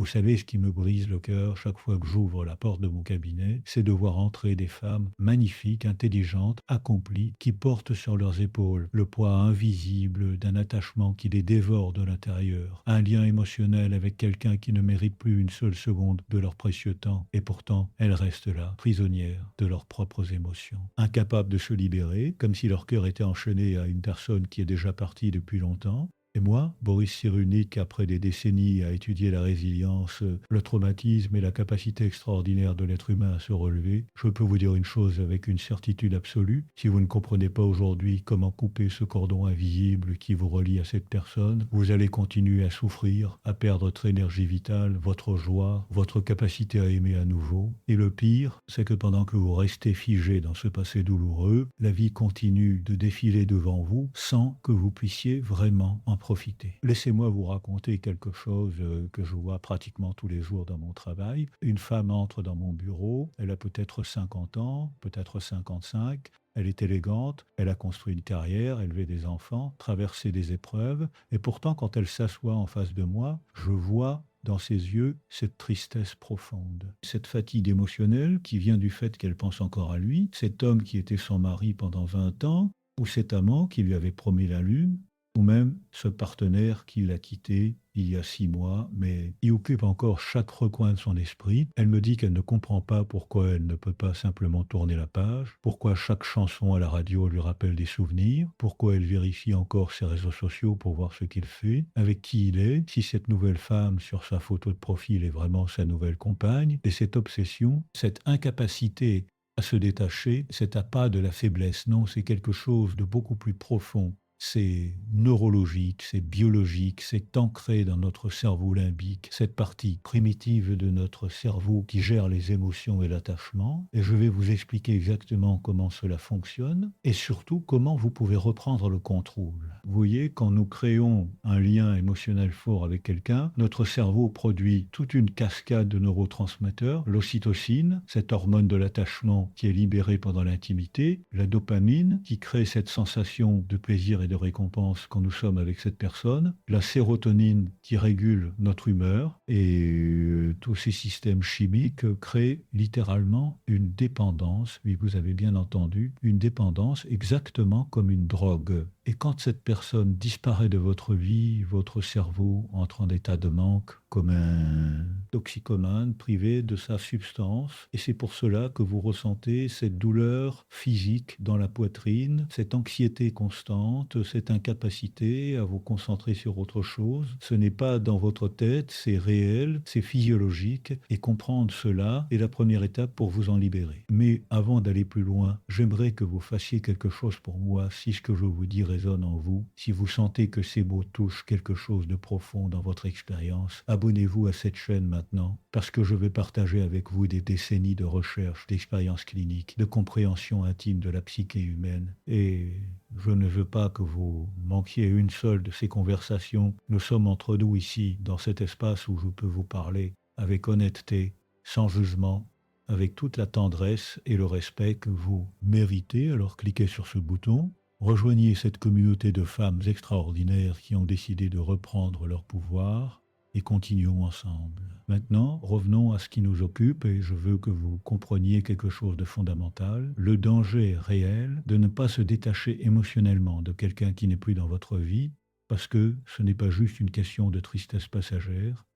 savez, ce qui me brise le cœur chaque fois que j'ouvre la porte de mon cabinet, c'est de voir entrer des femmes magnifiques, intelligentes, accomplies, qui portent sur leurs épaules le poids invisible d'un attachement qui les dévore de l'intérieur, un lien émotionnel avec quelqu'un qui ne mérite plus une seule seconde de leur précieux temps, et pourtant elles restent là, prisonnières de leurs propres émotions, incapables de se libérer, comme si leur cœur était enchaîné à une personne qui est déjà partie depuis longtemps. Et moi, Boris Cyrulnik, après des décennies à étudier la résilience, le traumatisme et la capacité extraordinaire de l'être humain à se relever, je peux vous dire une chose avec une certitude absolue. Si vous ne comprenez pas aujourd'hui comment couper ce cordon invisible qui vous relie à cette personne, vous allez continuer à souffrir, à perdre votre énergie vitale, votre joie, votre capacité à aimer à nouveau. Et le pire, c'est que pendant que vous restez figé dans ce passé douloureux, la vie continue de défiler devant vous sans que vous puissiez vraiment en profiter. Laissez-moi vous raconter quelque chose que je vois pratiquement tous les jours dans mon travail. Une femme entre dans mon bureau, elle a peut-être 50 ans, peut-être 55. Elle est élégante, elle a construit une carrière, élevé des enfants, traversé des épreuves, et pourtant quand elle s'assoit en face de moi, je vois dans ses yeux cette tristesse profonde, cette fatigue émotionnelle qui vient du fait qu'elle pense encore à lui, cet homme qui était son mari pendant 20 ans, ou cet amant qui lui avait promis la lune, ou même ce partenaire qui l'a quitté il y a 6 mois, mais il occupe encore chaque recoin de son esprit. Elle me dit qu'elle ne comprend pas pourquoi elle ne peut pas simplement tourner la page, pourquoi chaque chanson à la radio lui rappelle des souvenirs, pourquoi elle vérifie encore ses réseaux sociaux pour voir ce qu'il fait, avec qui il est, si cette nouvelle femme sur sa photo de profil est vraiment sa nouvelle compagne, et cette obsession, cette incapacité à se détacher, c'est à pas de la faiblesse, non, c'est quelque chose de beaucoup plus profond. C'est neurologique, c'est biologique, c'est ancré dans notre cerveau limbique, cette partie primitive de notre cerveau qui gère les émotions et l'attachement. Et je vais vous expliquer exactement comment cela fonctionne et surtout comment vous pouvez reprendre le contrôle. Vous voyez, quand nous créons un lien émotionnel fort avec quelqu'un, notre cerveau produit toute une cascade de neurotransmetteurs, l'ocytocine, cette hormone de l'attachement qui est libérée pendant l'intimité, la dopamine qui crée cette sensation de plaisir et de récompense quand nous sommes avec cette personne, la sérotonine qui régule notre humeur, et tous ces systèmes chimiques créent littéralement une dépendance, oui vous avez bien entendu, une dépendance exactement comme une drogue. Et quand cette personne disparaît de votre vie, votre cerveau entre en état de manque comme un toxicomane privé de sa substance. Et c'est pour cela que vous ressentez cette douleur physique dans la poitrine, cette anxiété constante, cette incapacité à vous concentrer sur autre chose. Ce n'est pas dans votre tête, c'est réel, c'est physiologique. Et comprendre cela est la première étape pour vous en libérer. Mais avant d'aller plus loin, j'aimerais que vous fassiez quelque chose pour moi si ce que je vous dis résonne en vous, si vous sentez que ces mots touchent quelque chose de profond dans votre expérience. Abonnez-vous à cette chaîne maintenant, parce que je vais partager avec vous des décennies de recherche, d'expériences cliniques, de compréhension intime de la psyché humaine. Et je ne veux pas que vous manquiez une seule de ces conversations. Nous sommes entre nous ici, dans cet espace où je peux vous parler avec honnêteté, sans jugement, avec toute la tendresse et le respect que vous méritez. Alors cliquez sur ce bouton. Rejoignez cette communauté de femmes extraordinaires qui ont décidé de reprendre leur pouvoir et continuons ensemble. Maintenant, revenons à ce qui nous occupe et je veux que vous compreniez quelque chose de fondamental. Le danger réel de ne pas se détacher émotionnellement de quelqu'un qui n'est plus dans votre vie parce que ce n'est pas juste une question de tristesse passagère.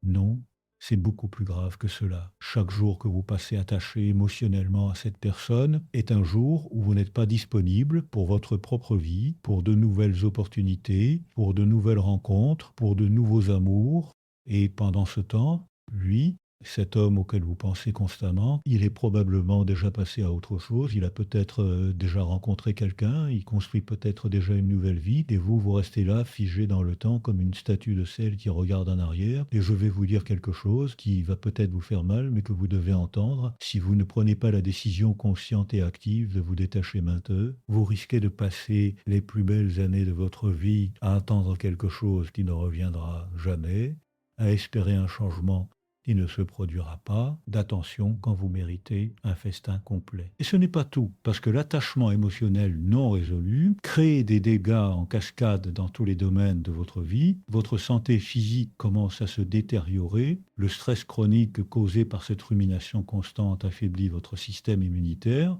Non, c'est beaucoup plus grave que cela. Chaque jour que vous passez attaché émotionnellement à cette personne est un jour où vous n'êtes pas disponible pour votre propre vie, pour de nouvelles opportunités, pour de nouvelles rencontres, pour de nouveaux amours. Et pendant ce temps, lui, cet homme auquel vous pensez constamment, il est probablement déjà passé à autre chose, il a peut-être déjà rencontré quelqu'un, il construit peut-être déjà une nouvelle vie, et vous, vous restez là, figé dans le temps, comme une statue de sel qui regarde en arrière. Et je vais vous dire quelque chose qui va peut-être vous faire mal, mais que vous devez entendre. Si vous ne prenez pas la décision consciente et active de vous détacher maintenant, vous risquez de passer les plus belles années de votre vie à attendre quelque chose qui ne reviendra jamais, à espérer un changement il ne se produira pas d'attention quand vous méritez un festin complet. Et ce n'est pas tout, parce que l'attachement émotionnel non résolu crée des dégâts en cascade dans tous les domaines de votre vie. Votre santé physique commence à se détériorer, le stress chronique causé par cette rumination constante affaiblit votre système immunitaire,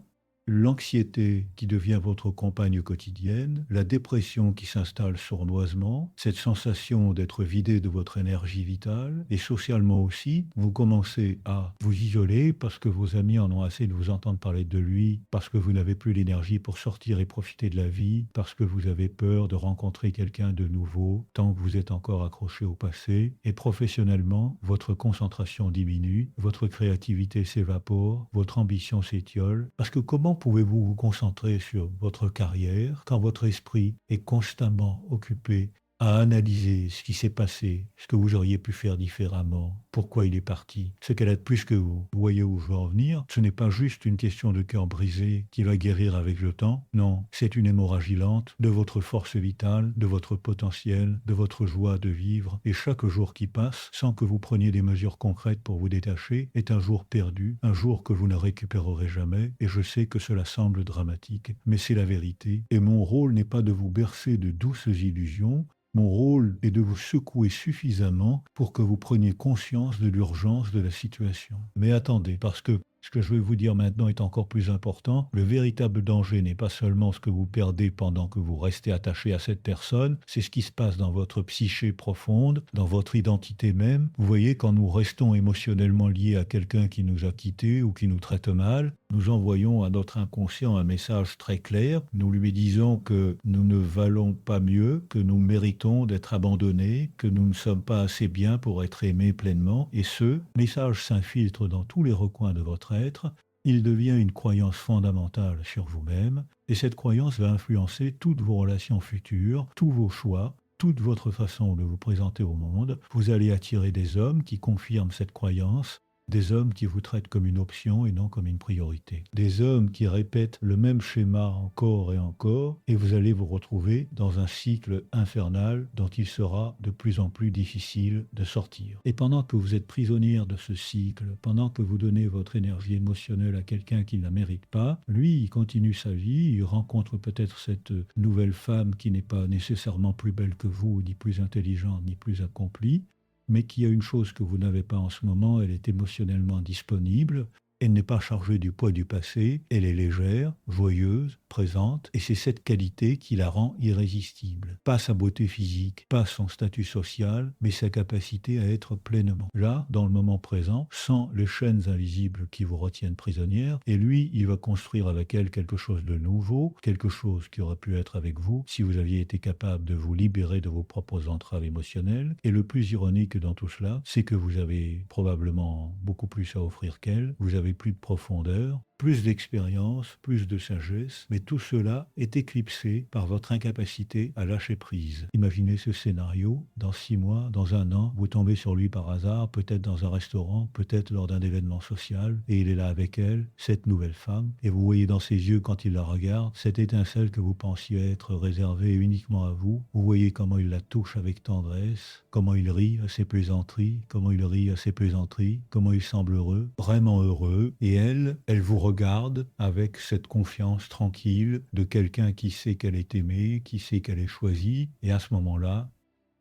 l'anxiété qui devient votre compagne quotidienne, la dépression qui s'installe sournoisement, cette sensation d'être vidé de votre énergie vitale, et socialement aussi, vous commencez à vous isoler parce que vos amis en ont assez de vous entendre parler de lui, parce que vous n'avez plus l'énergie pour sortir et profiter de la vie, parce que vous avez peur de rencontrer quelqu'un de nouveau, tant que vous êtes encore accroché au passé, et professionnellement, votre concentration diminue, votre créativité s'évapore, votre ambition s'étiole, parce que comment pouvez-vous vous concentrer sur votre carrière quand votre esprit est constamment occupé à analyser ce qui s'est passé, ce que vous auriez pu faire différemment, pourquoi il est parti, ce qu'elle a de plus que vous. Vous voyez où je veux en venir? Ce n'est pas juste une question de cœur brisé qui va guérir avec le temps. Non, c'est une hémorragie lente de votre force vitale, de votre potentiel, de votre joie de vivre. Et chaque jour qui passe, sans que vous preniez des mesures concrètes pour vous détacher, est un jour perdu, un jour que vous ne récupérerez jamais. Et je sais que cela semble dramatique, mais c'est la vérité. Et mon rôle n'est pas de vous bercer de douces illusions. Mon rôle est de vous secouer suffisamment pour que vous preniez conscience de l'urgence de la situation. Mais attendez, parce que ce que je vais vous dire maintenant est encore plus important. Le véritable danger n'est pas seulement ce que vous perdez pendant que vous restez attaché à cette personne, c'est ce qui se passe dans votre psyché profonde, dans votre identité même. Vous voyez, quand nous restons émotionnellement liés à quelqu'un qui nous a quittés ou qui nous traite mal, nous envoyons à notre inconscient un message très clair. Nous lui disons que nous ne valons pas mieux, que nous méritons d'être abandonnés, que nous ne sommes pas assez bien pour être aimés pleinement. Et ce message s'infiltre dans tous les recoins de votre être. Il devient une croyance fondamentale sur vous-même. Et cette croyance va influencer toutes vos relations futures, tous vos choix, toute votre façon de vous présenter au monde. Vous allez attirer des hommes qui confirment cette croyance, des hommes qui vous traitent comme une option et non comme une priorité. Des hommes qui répètent le même schéma encore et encore, et vous allez vous retrouver dans un cycle infernal dont il sera de plus en plus difficile de sortir. Et pendant que vous êtes prisonnière de ce cycle, pendant que vous donnez votre énergie émotionnelle à quelqu'un qui ne la mérite pas, lui, il continue sa vie, il rencontre peut-être cette nouvelle femme qui n'est pas nécessairement plus belle que vous, ni plus intelligente, ni plus accomplie, mais qui a une chose que vous n'avez pas en ce moment, elle est émotionnellement disponible, elle n'est pas chargée du poids du passé, elle est légère, joyeuse, présente, et c'est cette qualité qui la rend irrésistible. Pas sa beauté physique, pas son statut social, mais sa capacité à être pleinement là, dans le moment présent, sans les chaînes invisibles qui vous retiennent prisonnière, et lui, il va construire avec elle quelque chose de nouveau, quelque chose qui aurait pu être avec vous, si vous aviez été capable de vous libérer de vos propres entraves émotionnelles, et le plus ironique dans tout cela, c'est que vous avez probablement beaucoup plus à offrir qu'elle, vous avez plus de profondeur, plus d'expérience, plus de sagesse, mais tout cela est éclipsé par votre incapacité à lâcher prise. Imaginez ce scénario, dans 6 mois, dans 1 an, vous tombez sur lui par hasard, peut-être dans un restaurant, peut-être lors d'un événement social, et il est là avec elle, cette nouvelle femme, et vous voyez dans ses yeux quand il la regarde, cette étincelle que vous pensiez être réservée uniquement à vous, vous voyez comment il la touche avec tendresse, comment il rit à ses plaisanteries, comment il rit à ses plaisanteries, comment il semble heureux, vraiment heureux, et elle vous regarde avec cette confiance tranquille de quelqu'un qui sait qu'elle est aimée, qui sait qu'elle est choisie, et à ce moment-là,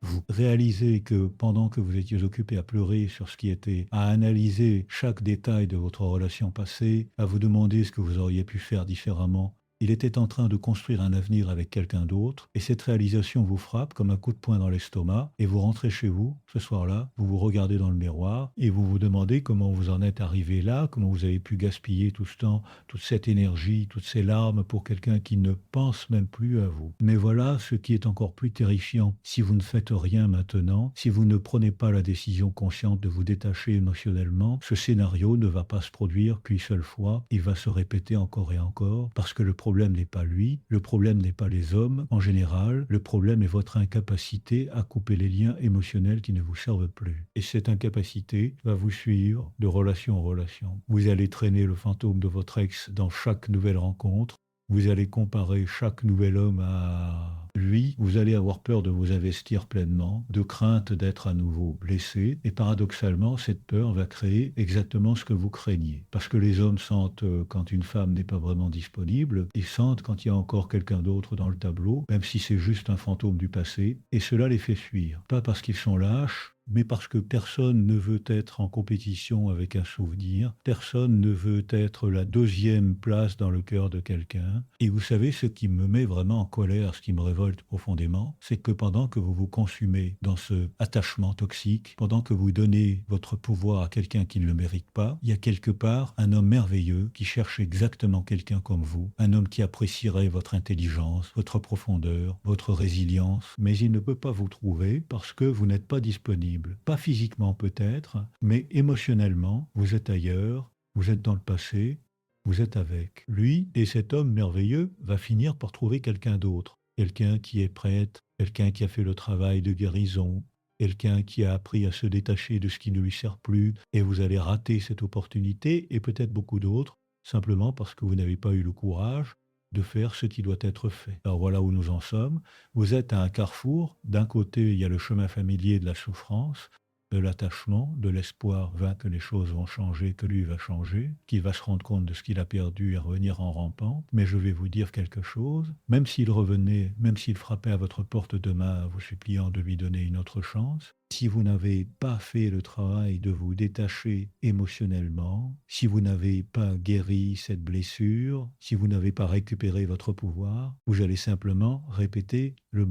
vous réalisez que pendant que vous étiez occupé à pleurer sur ce qui était, à analyser chaque détail de votre relation passée, à vous demander ce que vous auriez pu faire différemment, il était en train de construire un avenir avec quelqu'un d'autre, et cette réalisation vous frappe comme un coup de poing dans l'estomac, et vous rentrez chez vous, ce soir-là, vous vous regardez dans le miroir, et vous vous demandez comment vous en êtes arrivé là, comment vous avez pu gaspiller tout ce temps, toute cette énergie, toutes ces larmes pour quelqu'un qui ne pense même plus à vous. Mais voilà ce qui est encore plus terrifiant. Si vous ne faites rien maintenant, si vous ne prenez pas la décision consciente de vous détacher émotionnellement, ce scénario ne va pas se produire qu'une seule fois, il va se répéter encore et encore, parce que le problème n'est pas lui, le problème n'est pas les hommes en général, le problème est votre incapacité à couper les liens émotionnels qui ne vous servent plus. Et cette incapacité va vous suivre de relation en relation. Vous allez traîner le fantôme de votre ex dans chaque nouvelle rencontre, vous allez comparer chaque nouvel homme à Lui, vous allez avoir peur de vous investir pleinement, de crainte d'être à nouveau blessé, et paradoxalement, cette peur va créer exactement ce que vous craignez. Parce que les hommes sentent quand une femme n'est pas vraiment disponible, ils sentent quand il y a encore quelqu'un d'autre dans le tableau, même si c'est juste un fantôme du passé, et cela les fait fuir. Pas parce qu'ils sont lâches, mais parce que personne ne veut être en compétition avec un souvenir, personne ne veut être la deuxième place dans le cœur de quelqu'un. Et vous savez, ce qui me met vraiment en colère, ce qui me révolte profondément, c'est que pendant que vous vous consumez dans ce attachement toxique, pendant que vous donnez votre pouvoir à quelqu'un qui ne le mérite pas, il y a quelque part un homme merveilleux qui cherche exactement quelqu'un comme vous, un homme qui apprécierait votre intelligence, votre profondeur, votre résilience, mais il ne peut pas vous trouver parce que vous n'êtes pas disponible. Pas physiquement peut-être, mais émotionnellement, vous êtes ailleurs, vous êtes dans le passé, vous êtes avec. Lui, et cet homme merveilleux, va finir par trouver quelqu'un d'autre. Quelqu'un qui est prêtre, quelqu'un qui a fait le travail de guérison, quelqu'un qui a appris à se détacher de ce qui ne lui sert plus, et vous allez rater cette opportunité, et peut-être beaucoup d'autres, simplement parce que vous n'avez pas eu le courage de faire ce qui doit être fait. Alors voilà où nous en sommes. Vous êtes à un carrefour. D'un côté, il y a le chemin familier de la souffrance, de l'attachement, de l'espoir que les choses vont changer, que lui va changer, qu'il va se rendre compte de ce qu'il a perdu et revenir en rampant. Mais je vais vous dire quelque chose. Même s'il revenait, même s'il frappait à votre porte demain, vous suppliant de lui donner une autre chance, si vous n'avez pas fait le travail de vous détacher émotionnellement, si vous n'avez pas guéri cette blessure, si vous n'avez pas récupéré votre pouvoir, vous allez simplement répéter le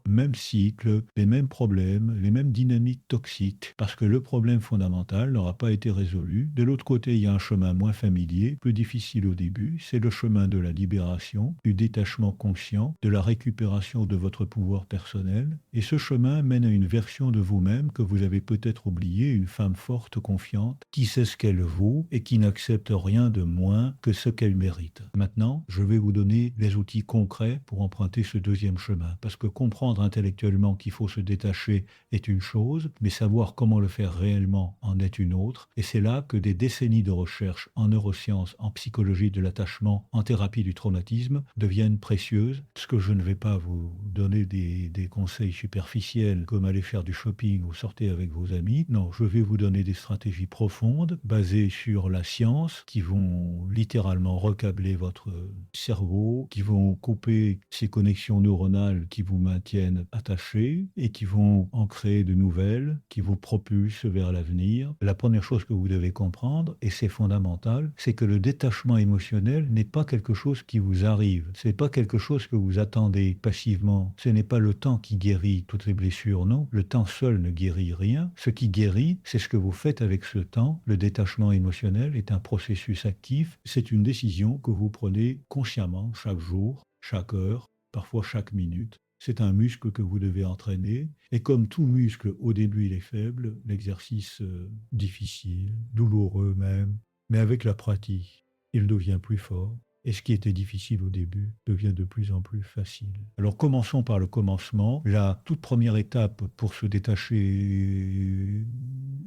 même cycle, les mêmes problèmes, les mêmes dynamiques toxiques, parce que le problème fondamental n'aura pas été résolu. De l'autre côté, il y a un chemin moins familier, plus difficile au début, c'est le chemin de la libération, du détachement conscient, de la récupération de votre pouvoir personnel, et ce chemin mène à une version de vous-même que vous avez peut-être oublié, une femme forte, confiante, qui sait ce qu'elle vaut et qui n'accepte rien de moins que ce qu'elle mérite. Maintenant, je vais vous donner les outils concrets pour emprunter ce deuxième chemin, parce que comprendre intellectuellement qu'il faut se détacher est une chose, mais savoir comment le faire réellement en est une autre, et c'est là que des décennies de recherche en neurosciences, en psychologie de l'attachement, en thérapie du traumatisme deviennent précieuses, parce que je ne vais pas vous donner des conseils superficiels comme aller faire du shopping ou sortir avec vos amis. Non, je vais vous donner des stratégies profondes basées sur la science qui vont littéralement recabler votre cerveau, qui vont couper ces connexions neuronales qui vous maintiennent attachés et qui vont en créer de nouvelles, qui vous propulsent vers l'avenir. La première chose que vous devez comprendre, et c'est fondamental, c'est que le détachement émotionnel n'est pas quelque chose qui vous arrive. Ce n'est pas quelque chose que vous attendez passivement. Ce n'est pas le temps qui guérit toutes les blessures, non. Le temps seul ne guérit rien. Ce qui guérit, c'est ce que vous faites avec ce temps. Le détachement émotionnel est un processus actif. C'est une décision que vous prenez consciemment chaque jour, chaque heure, parfois chaque minute. C'est un muscle que vous devez entraîner. Et comme tout muscle, au début, il est faible, l'exercice difficile, douloureux même, mais avec la pratique, il devient plus fort. Et ce qui était difficile au début devient de plus en plus facile. Alors commençons par le commencement. La toute première étape pour se détacher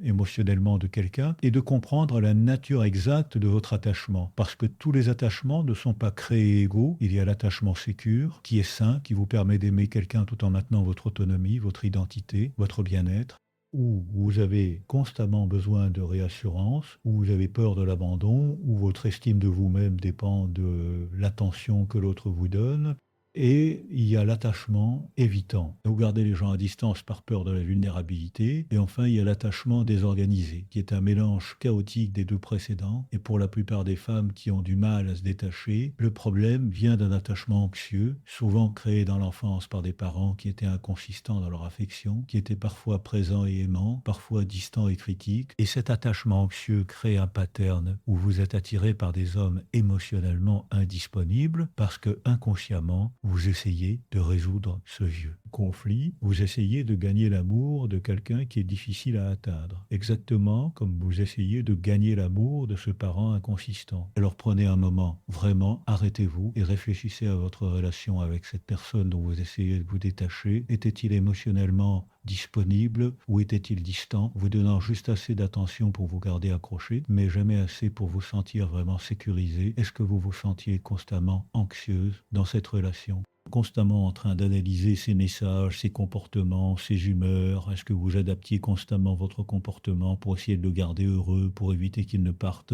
émotionnellement de quelqu'un est de comprendre la nature exacte de votre attachement. Parce que tous les attachements ne sont pas créés égaux. Il y a l'attachement sécure, qui est sain, qui vous permet d'aimer quelqu'un tout en maintenant votre autonomie, votre identité, votre bien-être, où vous avez constamment besoin de réassurance, où vous avez peur de l'abandon, où votre estime de vous-même dépend de l'attention que l'autre vous donne. Et il y a l'attachement évitant. Vous gardez les gens à distance par peur de la vulnérabilité. Et enfin, il y a l'attachement désorganisé, qui est un mélange chaotique des deux précédents. Et pour la plupart des femmes qui ont du mal à se détacher, le problème vient d'un attachement anxieux, souvent créé dans l'enfance par des parents qui étaient inconsistants dans leur affection, qui étaient parfois présents et aimants, parfois distants et critiques. Et cet attachement anxieux crée un pattern où vous êtes attiré par des hommes émotionnellement indisponibles parce que inconsciemment, vous essayez de résoudre ce vieux conflit, vous essayez de gagner l'amour de quelqu'un qui est difficile à atteindre, exactement comme vous essayez de gagner l'amour de ce parent inconsistant. Alors prenez un moment, vraiment, arrêtez-vous et réfléchissez à votre relation avec cette personne dont vous essayez de vous détacher. Était-il émotionnellement disponible ou était-il distant, vous donnant juste assez d'attention pour vous garder accroché, mais jamais assez pour vous sentir vraiment sécurisé? Est-ce que vous vous sentiez constamment anxieuse dans cette relation? constamment en train d'analyser ses messages, ses comportements, ses humeurs? Est-ce que vous adaptiez constamment votre comportement pour essayer de le garder heureux, pour éviter qu'il ne parte?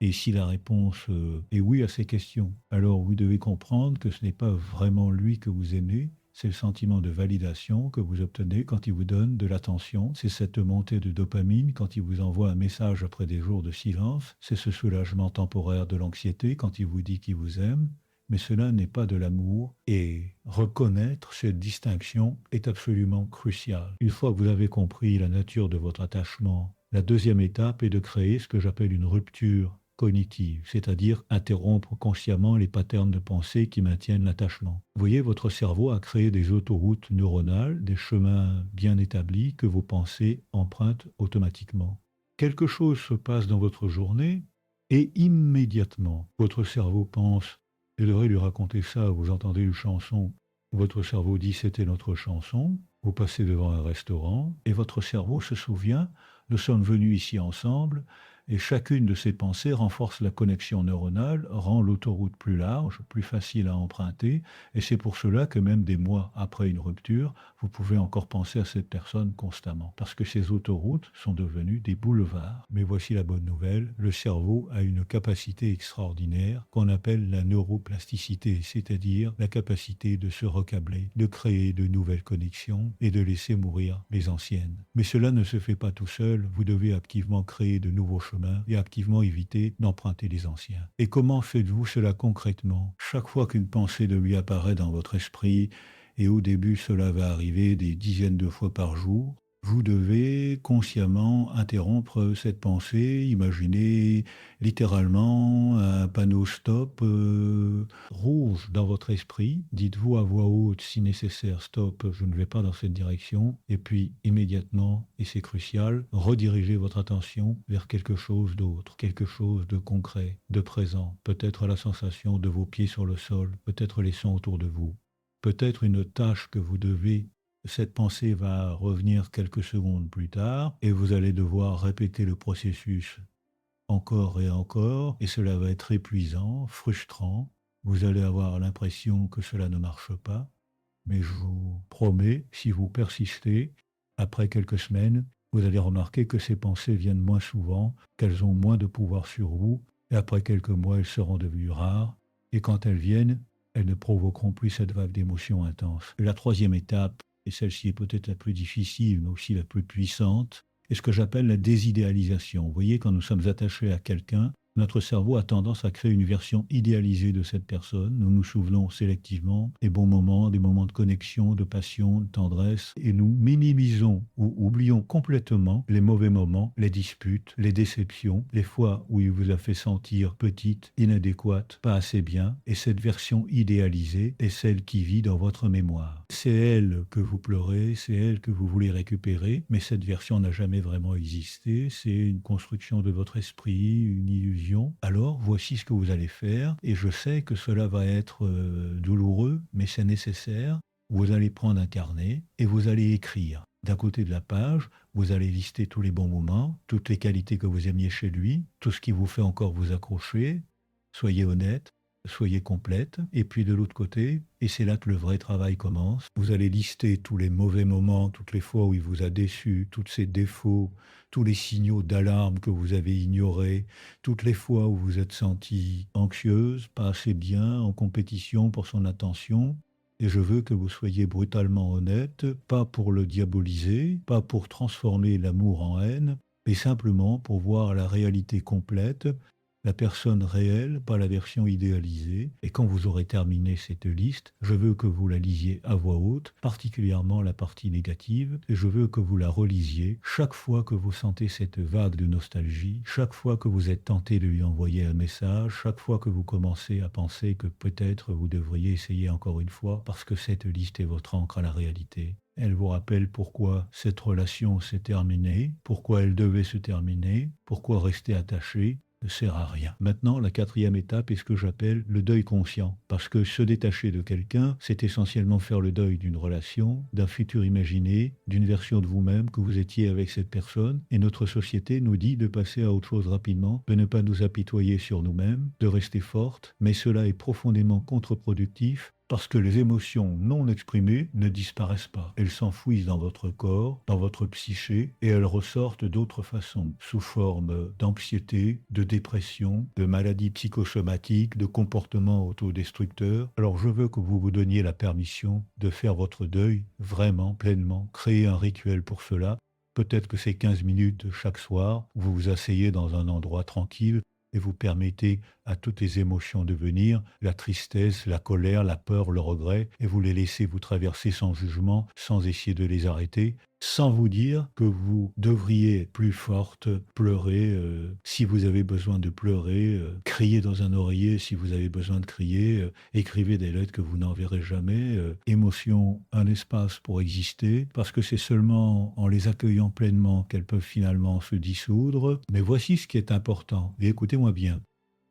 Et si la réponse est oui à ces questions, alors vous devez comprendre que ce n'est pas vraiment lui que vous aimez, c'est le sentiment de validation que vous obtenez quand il vous donne de l'attention, c'est cette montée de dopamine quand il vous envoie un message après des jours de silence, c'est ce soulagement temporaire de l'anxiété quand il vous dit qu'il vous aime, mais cela n'est pas de l'amour et reconnaître cette distinction est absolument crucial. Une fois que vous avez compris la nature de votre attachement, la deuxième étape est de créer ce que j'appelle une rupture cognitive, c'est-à-dire interrompre consciemment les patterns de pensée qui maintiennent l'attachement. Vous voyez, votre cerveau a créé des autoroutes neuronales, des chemins bien établis que vos pensées empruntent automatiquement. Quelque chose se passe dans votre journée et immédiatement, votre cerveau pense: je devrais lui raconter ça, vous entendez une chanson, votre cerveau dit c'était notre chanson, vous passez devant un restaurant et votre cerveau se souvient, nous sommes venus ici ensemble et chacune de ces pensées renforce la connexion neuronale, rend l'autoroute plus large, plus facile à emprunter et c'est pour cela que même des mois après une rupture, vous pouvez encore penser à cette personne constamment parce que ces autoroutes sont devenues des boulevards. Mais voici la bonne nouvelle, le cerveau a une capacité extraordinaire qu'on appelle la neuroplasticité, c'est-à-dire la capacité de se recabler, de créer de nouvelles connexions et de laisser mourir les anciennes. Mais cela ne se fait pas tout seul, vous devez activement créer de nouveaux chemins et activement éviter d'emprunter les anciens. Et comment faites-vous cela concrètement? Chaque fois qu'une pensée de lui apparaît dans votre esprit, et au début cela va arriver des dizaines de fois par jour, vous devez consciemment interrompre cette pensée, imaginez littéralement un panneau stop rouge dans votre esprit. Dites-vous à voix haute si nécessaire: stop, je ne vais pas dans cette direction. Et puis immédiatement, et c'est crucial, redirigez votre attention vers quelque chose d'autre, quelque chose de concret, de présent. Peut-être la sensation de vos pieds sur le sol, peut-être les sons autour de vous, peut-être une tâche que vous devez. Cette pensée va revenir quelques secondes plus tard et vous allez devoir répéter le processus encore et cela va être épuisant, frustrant. Vous allez avoir l'impression que cela ne marche pas, mais je vous promets, si vous persistez, après quelques semaines, vous allez remarquer que ces pensées viennent moins souvent, qu'elles ont moins de pouvoir sur vous, et après quelques mois, elles seront devenues rares, et quand elles viennent, elles ne provoqueront plus cette vague d'émotions intenses. La troisième étape, et celle-ci est peut-être la plus difficile, mais aussi la plus puissante, est ce que j'appelle la désidéalisation. Vous voyez, quand nous sommes attachés à quelqu'un, notre cerveau a tendance à créer une version idéalisée de cette personne. Nous nous souvenons sélectivement des bons moments, des moments de connexion, de passion, de tendresse, et nous minimisons ou oublions complètement les mauvais moments, les disputes, les déceptions, les fois où il vous a fait sentir petite, inadéquate, pas assez bien, et cette version idéalisée est celle qui vit dans votre mémoire. C'est elle que vous pleurez, c'est elle que vous voulez récupérer, mais cette version n'a jamais vraiment existé, c'est une construction de votre esprit, une illusion. Alors voici ce que vous allez faire, et je sais que cela va être douloureux, mais c'est nécessaire. Vous allez prendre un carnet et vous allez écrire. D'un côté de la page, vous allez lister tous les bons moments, toutes les qualités que vous aimiez chez lui, tout ce qui vous fait encore vous accrocher. Soyez honnête, soyez complète. Et puis de l'autre côté, et c'est là que le vrai travail commence, vous allez lister tous les mauvais moments, toutes les fois où il vous a déçu, tous ses défauts, tous les signaux d'alarme que vous avez ignorés, toutes les fois où vous êtes sentie anxieuse, pas assez bien, en compétition pour son attention. Et je veux que vous soyez brutalement honnête, pas pour le diaboliser, pas pour transformer l'amour en haine, mais simplement pour voir la réalité complète, la personne réelle, pas la version idéalisée. Et quand vous aurez terminé cette liste, je veux que vous la lisiez à voix haute, particulièrement la partie négative, et je veux que vous la relisiez chaque fois que vous sentez cette vague de nostalgie, chaque fois que vous êtes tenté de lui envoyer un message, chaque fois que vous commencez à penser que peut-être vous devriez essayer encore une fois, parce que cette liste est votre ancre à la réalité. Elle vous rappelle pourquoi cette relation s'est terminée, pourquoi elle devait se terminer, pourquoi rester attaché ne sert à rien. Maintenant, la quatrième étape est ce que j'appelle le deuil conscient. Parce que se détacher de quelqu'un, c'est essentiellement faire le deuil d'une relation, d'un futur imaginé, d'une version de vous-même que vous étiez avec cette personne. Et notre société nous dit de passer à autre chose rapidement, de ne pas nous apitoyer sur nous-mêmes, de rester forte. Mais cela est profondément contre-productif Parce que les émotions non exprimées ne disparaissent pas. Elles s'enfouissent dans votre corps, dans votre psyché, et elles ressortent d'autres façons, sous forme d'anxiété, de dépression, de maladies psychosomatiques, de comportements autodestructeurs. Alors je veux que vous vous donniez la permission de faire votre deuil vraiment, pleinement, créer un rituel pour cela. Peut-être que c'est 15 minutes chaque soir, vous vous asseyez dans un endroit tranquille et vous permettez à toutes les émotions de venir, la tristesse, la colère, la peur, le regret, et vous les laissez vous traverser sans jugement, sans essayer de les arrêter, sans vous dire que vous devriez être plus forte, pleurer si vous avez besoin de pleurer, crier dans un oreiller si vous avez besoin de crier, écrivez des lettres que vous n'enverrez jamais, émotions, un espace pour exister, parce que c'est seulement en les accueillant pleinement qu'elles peuvent finalement se dissoudre. Mais voici ce qui est important, et écoutez-moi bien.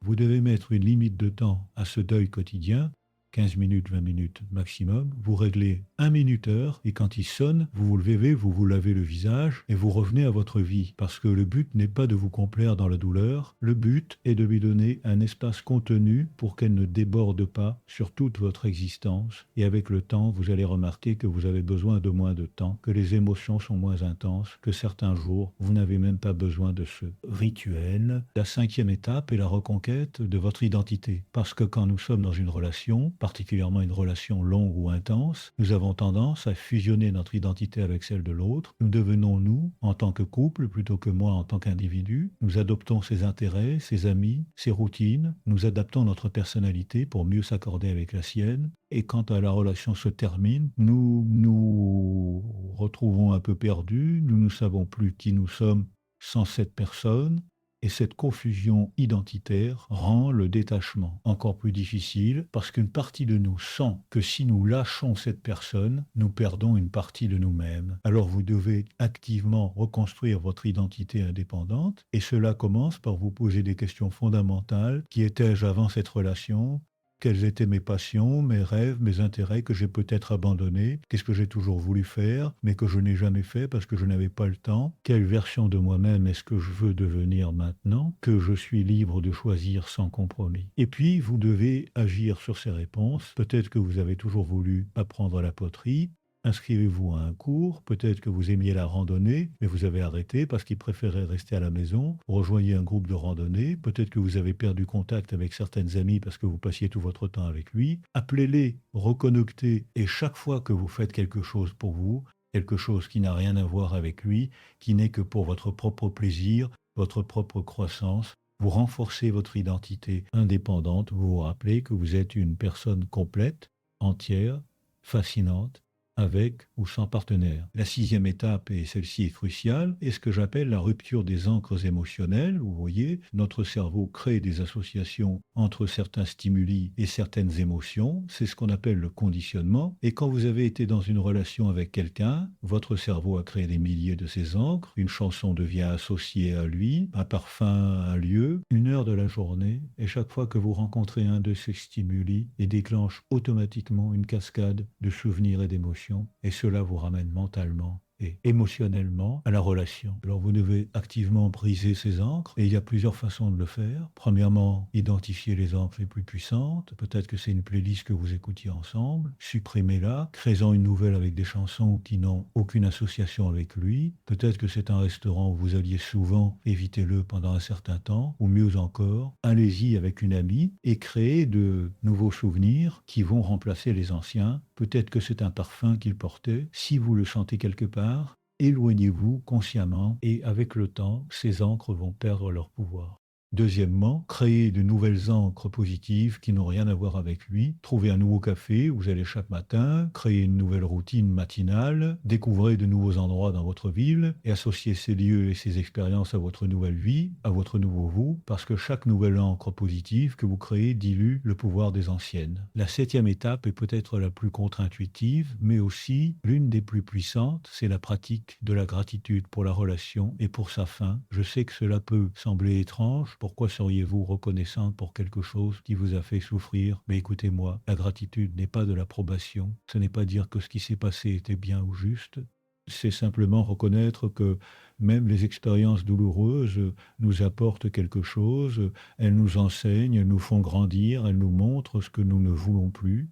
Vous devez mettre une limite de temps à ce deuil quotidien, 15 minutes, 20 minutes maximum. Vous réglez 1 minute heure et quand il sonne, vous vous levez, vous vous lavez le visage et vous revenez à votre vie. Parce que le but n'est pas de vous complaire dans la douleur, le but est de lui donner un espace contenu pour qu'elle ne déborde pas sur toute votre existence. Et avec le temps, vous allez remarquer que vous avez besoin de moins de temps, que les émotions sont moins intenses, que certains jours, vous n'avez même pas besoin de ce rituel. La 5e étape est la reconquête de votre identité. Parce que quand nous sommes dans une relation, particulièrement une relation longue ou intense, nous avons tendance à fusionner notre identité avec celle de l'autre. Nous devenons nous en tant que couple plutôt que moi en tant qu'individu. Nous adoptons ses intérêts, ses amis, ses routines. Nous adaptons notre personnalité pour mieux s'accorder avec la sienne. Et quand la relation se termine, nous nous retrouvons un peu perdus. Nous ne savons plus qui nous sommes sans cette personne. Et cette confusion identitaire rend le détachement encore plus difficile parce qu'une partie de nous sent que si nous lâchons cette personne, nous perdons une partie de nous-mêmes. Alors vous devez activement reconstruire votre identité indépendante et cela commence par vous poser des questions fondamentales. Qui étais-je avant cette relation ? Quelles étaient mes passions, mes rêves, mes intérêts que j'ai peut-être abandonnés? Qu'est-ce que j'ai toujours voulu faire, mais que je n'ai jamais fait parce que je n'avais pas le temps? Quelle version de moi-même est-ce que je veux devenir maintenant que je suis libre de choisir sans compromis? Et puis, vous devez agir sur ces réponses. Peut-être que vous avez toujours voulu apprendre la poterie. Inscrivez-vous à un cours, peut-être que vous aimiez la randonnée, mais vous avez arrêté parce qu'il préférait rester à la maison. Rejoignez un groupe de randonnée, peut-être que vous avez perdu contact avec certaines amies parce que vous passiez tout votre temps avec lui. Appelez-les, reconnectez, et chaque fois que vous faites quelque chose pour vous, quelque chose qui n'a rien à voir avec lui, qui n'est que pour votre propre plaisir, votre propre croissance, vous renforcez votre identité indépendante, vous vous rappelez que vous êtes une personne complète, entière, fascinante, avec ou sans partenaire. La 6e étape, et celle-ci est cruciale, est ce que j'appelle la rupture des ancres émotionnelles. Vous voyez, notre cerveau crée des associations entre certains stimuli et certaines émotions. C'est ce qu'on appelle le conditionnement. Et quand vous avez été dans une relation avec quelqu'un, votre cerveau a créé des milliers de ces ancres. Une chanson devient associée à lui, un parfum, un lieu, une heure de la journée. Et chaque fois que vous rencontrez un de ces stimuli, il déclenche automatiquement une cascade de souvenirs et d'émotions. Et cela vous ramène mentalement et émotionnellement à la relation. Alors vous devez activement briser ces ancres et il y a plusieurs façons de le faire. Premièrement, identifier les ancres les plus puissantes. Peut-être que c'est une playlist que vous écoutiez ensemble. Supprimez-la, créez-en une nouvelle avec des chansons qui n'ont aucune association avec lui. Peut-être que c'est un restaurant où vous alliez souvent, évitez-le pendant un certain temps. Ou mieux encore, allez-y avec une amie et créez de nouveaux souvenirs qui vont remplacer les anciens. Peut-être que c'est un parfum qu'il portait. Si vous le sentez quelque part, éloignez-vous consciemment et avec le temps, ces ancres vont perdre leur pouvoir. Deuxièmement, créez de nouvelles ancres positives qui n'ont rien à voir avec lui. Trouvez un nouveau café où vous allez chaque matin, créez une nouvelle routine matinale, découvrez de nouveaux endroits dans votre ville et associez ces lieux et ces expériences à votre nouvelle vie, à votre nouveau vous, parce que chaque nouvelle ancre positive que vous créez dilue le pouvoir des anciennes. La 7e étape est peut-être la plus contre-intuitive, mais aussi l'une des plus puissantes, c'est la pratique de la gratitude pour la relation et pour sa fin. Je sais que cela peut sembler étrange. Pourquoi seriez-vous reconnaissante pour quelque chose qui vous a fait souffrir? Mais écoutez-moi, la gratitude n'est pas de l'approbation. Ce n'est pas dire que ce qui s'est passé était bien ou juste. C'est simplement reconnaître que même les expériences douloureuses nous apportent quelque chose, elles nous enseignent, elles nous font grandir, elles nous montrent ce que nous ne voulons plus.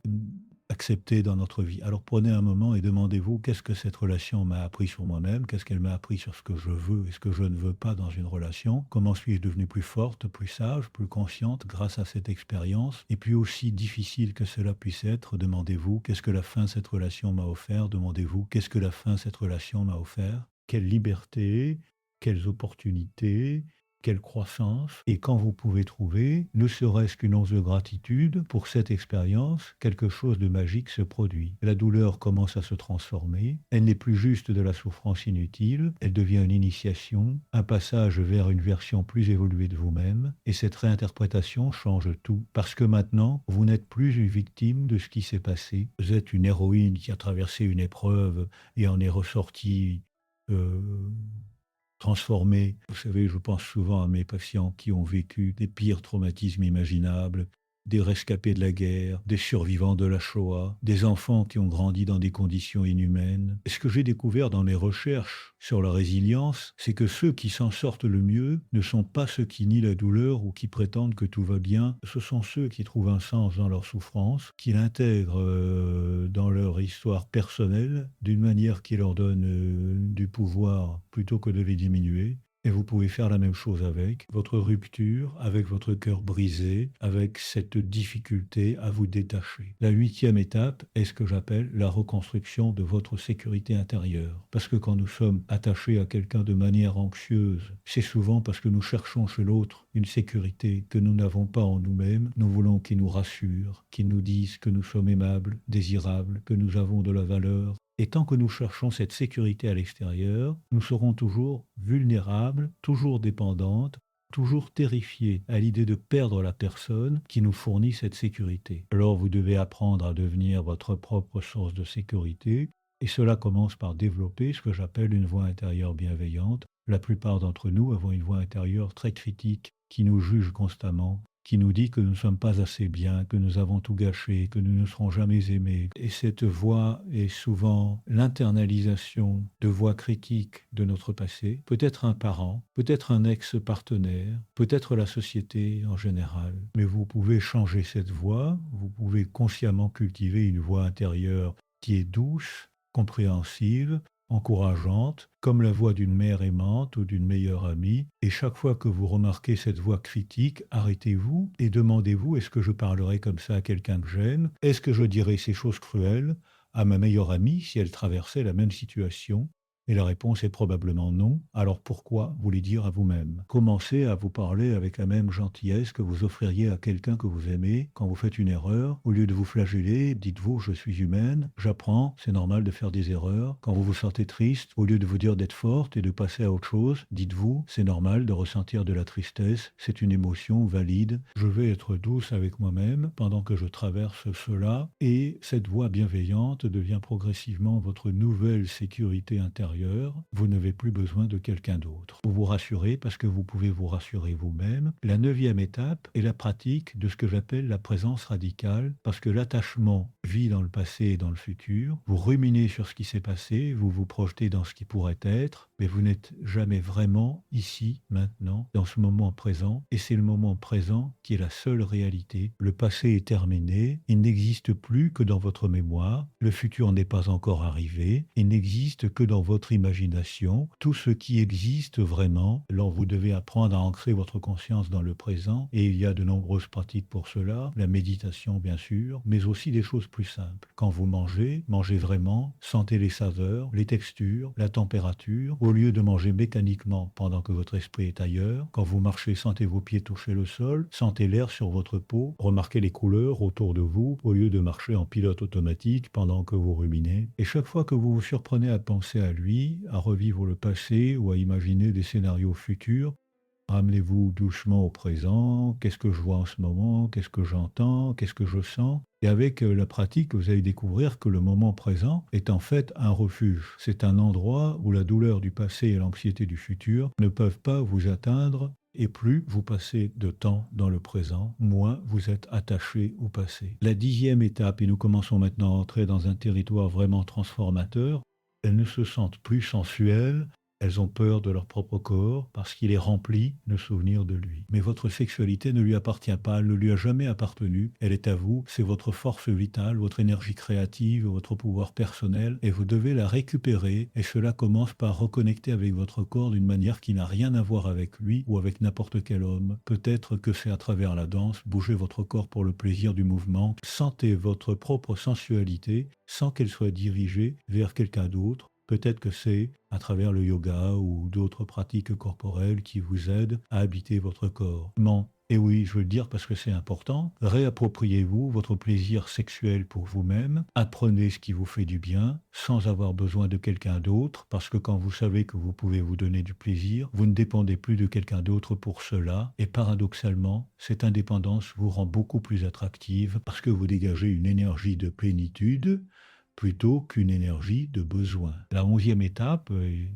accepter dans notre vie. Alors prenez un moment et demandez-vous qu'est-ce que cette relation m'a appris sur moi-même, qu'est-ce qu'elle m'a appris sur ce que je veux et ce que je ne veux pas dans une relation, comment suis-je devenue plus forte, plus sage, plus consciente grâce à cette expérience. Et puis aussi difficile que cela puisse être, demandez-vous qu'est-ce que la fin de cette relation m'a offert, demandez-vous qu'est-ce que la fin de cette relation m'a offert, quelle liberté, quelles opportunités, quelle croissance, et quand vous pouvez trouver, ne serait-ce qu'une once de gratitude pour cette expérience, quelque chose de magique se produit. La douleur commence à se transformer, elle n'est plus juste de la souffrance inutile, elle devient une initiation, un passage vers une version plus évoluée de vous-même, et cette réinterprétation change tout, parce que maintenant, vous n'êtes plus une victime de ce qui s'est passé, vous êtes une héroïne qui a traversé une épreuve et en est ressortie euh, transformé. Vous savez, je pense souvent à mes patients qui ont vécu des pires traumatismes imaginables, des rescapés de la guerre, des survivants de la Shoah, des enfants qui ont grandi dans des conditions inhumaines. Et ce que j'ai découvert dans les recherches sur la résilience, c'est que ceux qui s'en sortent le mieux ne sont pas ceux qui nient la douleur ou qui prétendent que tout va bien, ce sont ceux qui trouvent un sens dans leur souffrance, qui l'intègrent dans leur histoire personnelle d'une manière qui leur donne du pouvoir plutôt que de les diminuer. Et vous pouvez faire la même chose avec votre rupture, avec votre cœur brisé, avec cette difficulté à vous détacher. La huitième étape est ce que j'appelle la reconstruction de votre sécurité intérieure. Parce que quand nous sommes attachés à quelqu'un de manière anxieuse, c'est souvent parce que nous cherchons chez l'autre une sécurité que nous n'avons pas en nous-mêmes. Nous voulons qu'il nous rassure, qu'il nous dise que nous sommes aimables, désirables, que nous avons de la valeur. Et tant que nous cherchons cette sécurité à l'extérieur, nous serons toujours vulnérables, toujours dépendantes, toujours terrifiés à l'idée de perdre la personne qui nous fournit cette sécurité. Alors vous devez apprendre à devenir votre propre source de sécurité, et cela commence par développer ce que j'appelle une voix intérieure bienveillante. La plupart d'entre nous avons une voix intérieure très critique qui nous juge constamment, qui nous dit que nous ne sommes pas assez bien, que nous avons tout gâché, que nous ne serons jamais aimés. Et cette voix est souvent l'internalisation de voix critiques de notre passé, peut-être un parent, peut-être un ex-partenaire, peut-être la société en général. Mais vous pouvez changer cette voix, vous pouvez consciemment cultiver une voix intérieure qui est douce, compréhensive, encourageante, comme la voix d'une mère aimante ou d'une meilleure amie. Et chaque fois que vous remarquez cette voix critique, arrêtez-vous et demandez-vous, est-ce que je parlerai comme ça à quelqu'un que j'aime? Est-ce que je dirai ces choses cruelles à ma meilleure amie si elle traversait la même situation? Et la réponse est probablement non. Alors pourquoi vous les dire à vous-même? Commencez à vous parler avec la même gentillesse que vous offririez à quelqu'un que vous aimez quand vous faites une erreur. Au lieu de vous flageller, dites-vous je suis humaine, j'apprends, c'est normal de faire des erreurs. Quand vous vous sentez triste, au lieu de vous dire d'être forte et de passer à autre chose, dites-vous c'est normal de ressentir de la tristesse, c'est une émotion valide. Je vais être douce avec moi-même pendant que je traverse cela, et cette voix bienveillante devient progressivement votre nouvelle sécurité intérieure. Vous n'avez plus besoin de quelqu'un d'autre. Vous vous rassurez parce que vous pouvez vous rassurer vous-même. La neuvième étape est la pratique de ce que j'appelle la présence radicale, parce que l'attachement vit dans le passé et dans le futur. Vous ruminez sur ce qui s'est passé, vous vous projetez dans ce qui pourrait être, mais vous n'êtes jamais vraiment ici, maintenant, dans ce moment présent. Et c'est le moment présent qui est la seule réalité. Le passé est terminé, il n'existe plus que dans votre mémoire. Le futur n'est pas encore arrivé, il n'existe que dans votre imagination. Tout ce qui existe vraiment, alors vous devez apprendre à ancrer votre conscience dans le présent, et il y a de nombreuses pratiques pour cela, la méditation bien sûr, mais aussi des choses plus simples. Quand vous mangez, mangez vraiment, sentez les saveurs, les textures, la température, au lieu de manger mécaniquement pendant que votre esprit est ailleurs. Quand vous marchez, sentez vos pieds toucher le sol, sentez l'air sur votre peau, remarquez les couleurs autour de vous, au lieu de marcher en pilote automatique pendant que vous ruminez. Et chaque fois que vous vous surprenez à penser à lui, à revivre le passé ou à imaginer des scénarios futurs, ramenez-vous doucement au présent. Qu'est-ce que je vois en ce moment? Qu'est-ce que j'entends? Qu'est-ce que je sens? Et avec la pratique, vous allez découvrir que le moment présent est en fait un refuge. C'est un endroit où la douleur du passé et l'anxiété du futur ne peuvent pas vous atteindre. Et plus vous passez de temps dans le présent, moins vous êtes attaché au passé. La dixième étape, et nous commençons maintenant à entrer dans un territoire vraiment transformateur, elles ne se sentent plus sensuelles, Elles ont peur de leur propre corps parce qu'il est rempli de souvenirs de lui. Mais votre sexualité ne lui appartient pas, elle ne lui a jamais appartenu, elle est à vous, c'est votre force vitale, votre énergie créative, votre pouvoir personnel, et vous devez la récupérer, et cela commence par reconnecter avec votre corps d'une manière qui n'a rien à voir avec lui ou avec n'importe quel homme. Peut-être que c'est à travers la danse, bougez votre corps pour le plaisir du mouvement, sentez votre propre sensualité sans qu'elle soit dirigée vers quelqu'un d'autre. Peut-être que c'est à travers le yoga ou d'autres pratiques corporelles qui vous aident à habiter votre corps. Et oui, je veux le dire parce que c'est important, réappropriez-vous votre plaisir sexuel pour vous-même, apprenez ce qui vous fait du bien, sans avoir besoin de quelqu'un d'autre, parce que quand vous savez que vous pouvez vous donner du plaisir, vous ne dépendez plus de quelqu'un d'autre pour cela, et paradoxalement, cette indépendance vous rend beaucoup plus attractive parce que vous dégagez une énergie de plénitude, plutôt qu'une énergie de besoin. La 11e étape est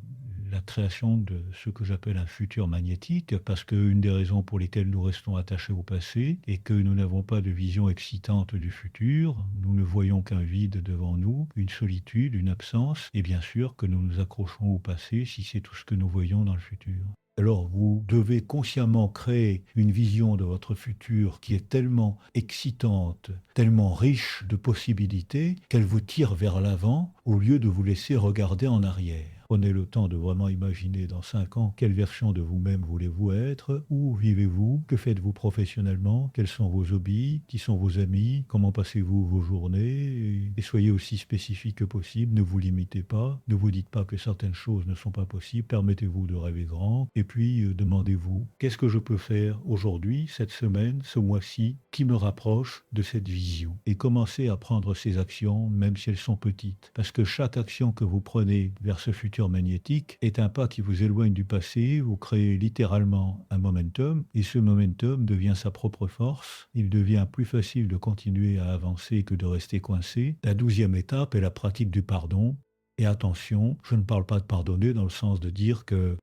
la création de ce que j'appelle un futur magnétique, parce qu'une des raisons pour lesquelles nous restons attachés au passé est que nous n'avons pas de vision excitante du futur, nous ne voyons qu'un vide devant nous, une solitude, une absence, et bien sûr que nous nous accrochons au passé si c'est tout ce que nous voyons dans le futur. Alors vous devez consciemment créer une vision de votre futur qui est tellement excitante, tellement riche de possibilités, qu'elle vous tire vers l'avant au lieu de vous laisser regarder en arrière. Prenez le temps de vraiment imaginer dans 5 ans quelle version de vous-même voulez-vous être, où vivez-vous, que faites-vous professionnellement, quels sont vos hobbies, qui sont vos amis, comment passez-vous vos journées, et soyez aussi spécifique que possible, ne vous limitez pas, ne vous dites pas que certaines choses ne sont pas possibles, permettez-vous de rêver grand, et puis demandez-vous, qu'est-ce que je peux faire aujourd'hui, cette semaine, ce mois-ci, qui me rapproche de cette vision, et commencez à prendre ces actions, même si elles sont petites, parce que chaque action que vous prenez vers ce futur magnétique est un pas qui vous éloigne du passé, vous créez littéralement un momentum, et ce momentum devient sa propre force, il devient plus facile de continuer à avancer que de rester coincé. La 12e étape est la pratique du pardon, et attention, je ne parle pas de pardonner dans le sens de dire que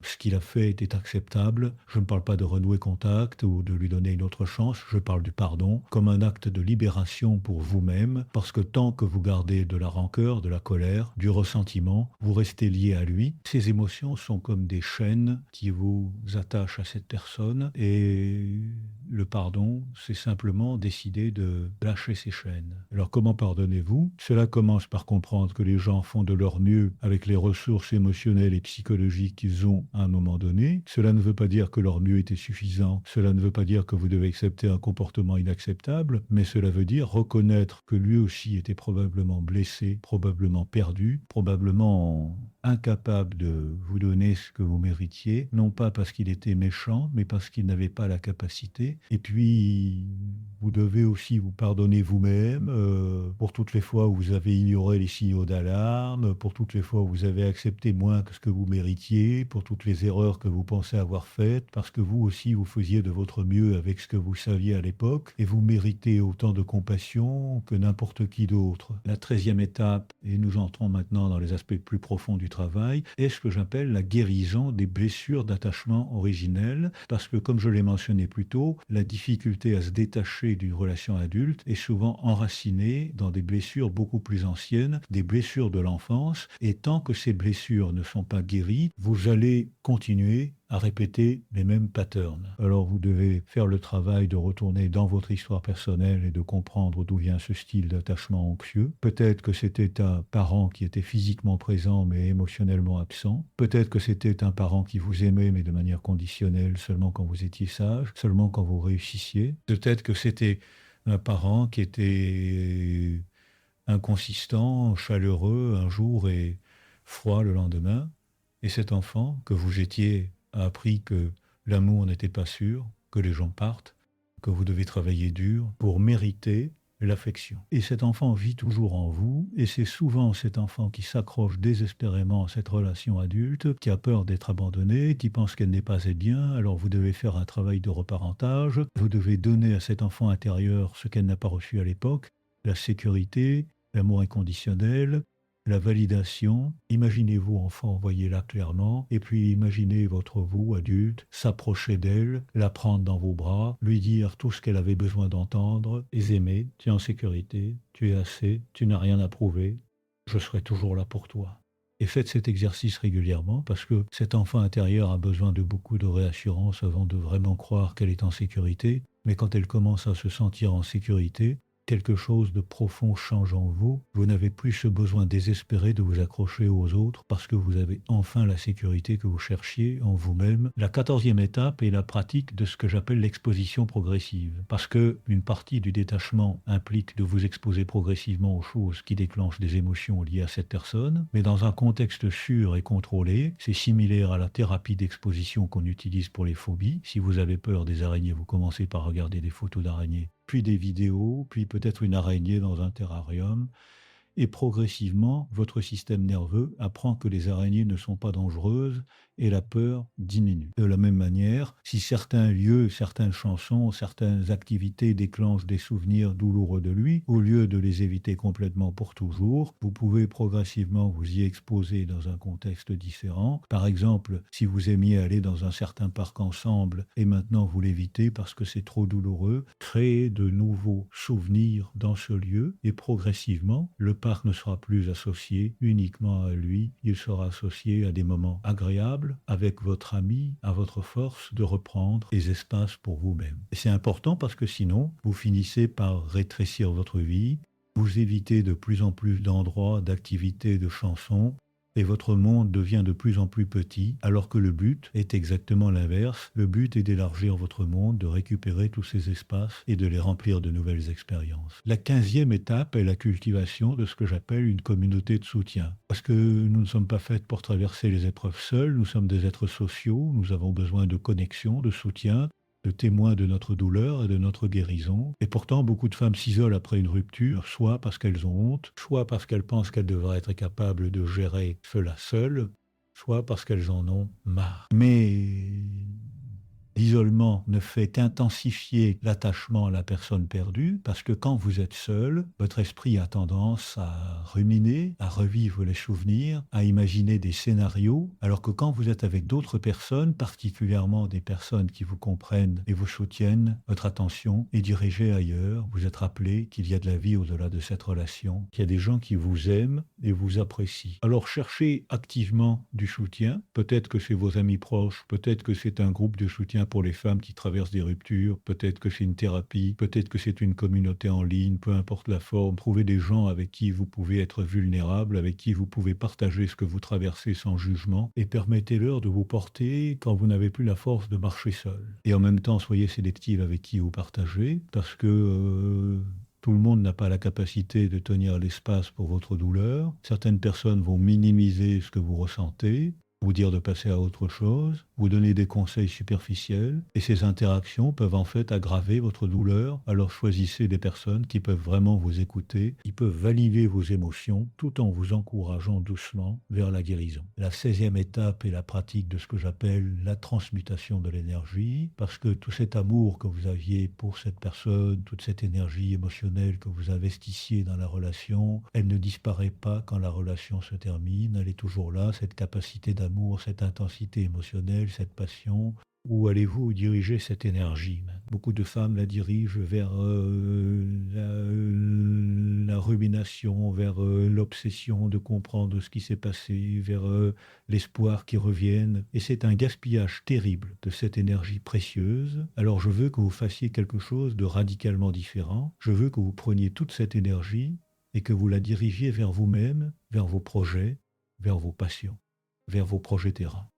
ce qu'il a fait était acceptable. Je ne parle pas de renouer contact ou de lui donner une autre chance. Je parle du pardon comme un acte de libération pour vous-même, parce que tant que vous gardez de la rancœur, de la colère, du ressentiment, vous restez lié à lui. Ces émotions sont comme des chaînes qui vous attachent à cette personne, et le pardon, c'est simplement décider de lâcher ces chaînes. Alors comment pardonnez-vous? Cela commence par comprendre que les gens font de leur mieux avec les ressources émotionnelles et psychologiques qu'ils ont à un moment donné. Cela ne veut pas dire que leur mieux était suffisant, cela ne veut pas dire que vous devez accepter un comportement inacceptable, mais cela veut dire reconnaître que lui aussi était probablement blessé, probablement perdu, probablement incapable de vous donner ce que vous méritiez, non pas parce qu'il était méchant, mais parce qu'il n'avait pas la capacité. Et puis, vous devez aussi vous pardonner vous-même pour toutes les fois où vous avez ignoré les signaux d'alarme, pour toutes les fois où vous avez accepté moins que ce que vous méritiez, pour toutes les erreurs que vous pensez avoir faites, parce que vous aussi, vous faisiez de votre mieux avec ce que vous saviez à l'époque, et vous méritez autant de compassion que n'importe qui d'autre. La 13e étape, et nous entrons maintenant dans les aspects plus profonds du travail, est ce que j'appelle la guérison des blessures d'attachement originelles, parce que, comme je l'ai mentionné plus tôt, la difficulté à se détacher d'une relation adulte est souvent enracinée dans des blessures beaucoup plus anciennes, des blessures de l'enfance, et tant que ces blessures ne sont pas guéries, vous allez continuer à répéter les mêmes patterns. Alors vous devez faire le travail de retourner dans votre histoire personnelle et de comprendre d'où vient ce style d'attachement anxieux. Peut-être que c'était un parent qui était physiquement présent mais émotionnellement absent. Peut-être que c'était un parent qui vous aimait mais de manière conditionnelle, seulement quand vous étiez sage, seulement quand vous réussissiez. Peut-être que c'était un parent qui était inconsistant, chaleureux un jour et froid le lendemain. Et cet enfant que vous étiez a appris que l'amour n'était pas sûr, que les gens partent, que vous devez travailler dur pour mériter l'affection. Et cet enfant vit toujours en vous, et c'est souvent cet enfant qui s'accroche désespérément à cette relation adulte, qui a peur d'être abandonné, qui pense qu'elle n'est pas assez bien, alors vous devez faire un travail de reparentage, vous devez donner à cet enfant intérieur ce qu'elle n'a pas reçu à l'époque, la sécurité, l'amour inconditionnel, la validation. Imaginez-vous enfant, voyez-la clairement, et puis imaginez votre vous, adulte, s'approcher d'elle, la prendre dans vos bras, lui dire tout ce qu'elle avait besoin d'entendre, aimer, tu es en sécurité, tu es assez, tu n'as rien à prouver, je serai toujours là pour toi. Et faites cet exercice régulièrement parce que cet enfant intérieur a besoin de beaucoup de réassurance avant de vraiment croire qu'elle est en sécurité. Mais quand elle commence à se sentir en sécurité, quelque chose de profond change en vous. Vous n'avez plus ce besoin désespéré de vous accrocher aux autres parce que vous avez enfin la sécurité que vous cherchiez en vous-même. La 14e étape est la pratique de ce que j'appelle l'exposition progressive. Parce que une partie du détachement implique de vous exposer progressivement aux choses qui déclenchent des émotions liées à cette personne. Mais dans un contexte sûr et contrôlé, c'est similaire à la thérapie d'exposition qu'on utilise pour les phobies. Si vous avez peur des araignées, vous commencez par regarder des photos d'araignées, puis des vidéos, puis peut-être une araignée dans un terrarium. Et progressivement, votre système nerveux apprend que les araignées ne sont pas dangereuses et la peur diminue. De la même manière, si certains lieux, certaines chansons, certaines activités déclenchent des souvenirs douloureux de lui, au lieu de les éviter complètement pour toujours, vous pouvez progressivement vous y exposer dans un contexte différent. Par exemple, si vous aimiez aller dans un certain parc ensemble et maintenant vous l'évitez parce que c'est trop douloureux, créez de nouveaux souvenirs dans ce lieu et progressivement, le parc ne sera plus associé uniquement à lui, il sera associé à des moments agréables avec votre ami, à votre force de reprendre des espaces pour vous-même. Et c'est important parce que sinon, vous finissez par rétrécir votre vie, vous évitez de plus en plus d'endroits, d'activités, de chansons, et votre monde devient de plus en plus petit, alors que le but est exactement l'inverse. Le but est d'élargir votre monde, de récupérer tous ces espaces et de les remplir de nouvelles expériences. La 15e étape est la cultivation de ce que j'appelle une communauté de soutien. Parce que nous ne sommes pas faits pour traverser les épreuves seuls, nous sommes des êtres sociaux, nous avons besoin de connexion, de soutien, de témoins de notre douleur et de notre guérison. Et pourtant, beaucoup de femmes s'isolent après une rupture, soit parce qu'elles ont honte, soit parce qu'elles pensent qu'elles devraient être capables de gérer cela seules, soit parce qu'elles en ont marre. Mais l'isolement ne fait qu'intensifier l'attachement à la personne perdue, parce que quand vous êtes seul, votre esprit a tendance à ruminer, à revivre les souvenirs, à imaginer des scénarios, alors que quand vous êtes avec d'autres personnes, particulièrement des personnes qui vous comprennent et vous soutiennent, votre attention est dirigée ailleurs, vous êtes rappelé qu'il y a de la vie au-delà de cette relation, qu'il y a des gens qui vous aiment et vous apprécient. Alors cherchez activement du soutien, peut-être que c'est vos amis proches, peut-être que c'est un groupe de soutien pour les femmes qui traversent des ruptures, peut-être que c'est une thérapie, peut-être que c'est une communauté en ligne, peu importe la forme. Trouvez des gens avec qui vous pouvez être vulnérable, avec qui vous pouvez partager ce que vous traversez sans jugement et permettez-leur de vous porter quand vous n'avez plus la force de marcher seul. Et en même temps, soyez sélective avec qui vous partagez parce que tout le monde n'a pas la capacité de tenir l'espace pour votre douleur. Certaines personnes vont minimiser ce que vous ressentez, vous dire de passer à autre chose, vous donner des conseils superficiels, et ces interactions peuvent en fait aggraver votre douleur. Alors choisissez des personnes qui peuvent vraiment vous écouter, qui peuvent valider vos émotions, tout en vous encourageant doucement vers la guérison. La 16e étape est la pratique de ce que j'appelle la transmutation de l'énergie, parce que tout cet amour que vous aviez pour cette personne, toute cette énergie émotionnelle que vous investissiez dans la relation, elle ne disparaît pas quand la relation se termine, elle est toujours là, cette capacité d'amour, cette intensité émotionnelle, cette passion. Où allez-vous diriger cette énergie? Beaucoup de femmes la dirigent vers la rumination, vers l'obsession de comprendre ce qui s'est passé, vers l'espoir qui revienne. Et c'est un gaspillage terrible de cette énergie précieuse. Alors je veux que vous fassiez quelque chose de radicalement différent. Je veux que vous preniez toute cette énergie et que vous la dirigiez vers vous-même, vers vos projets, vers vos passions, vers vos projets terrain.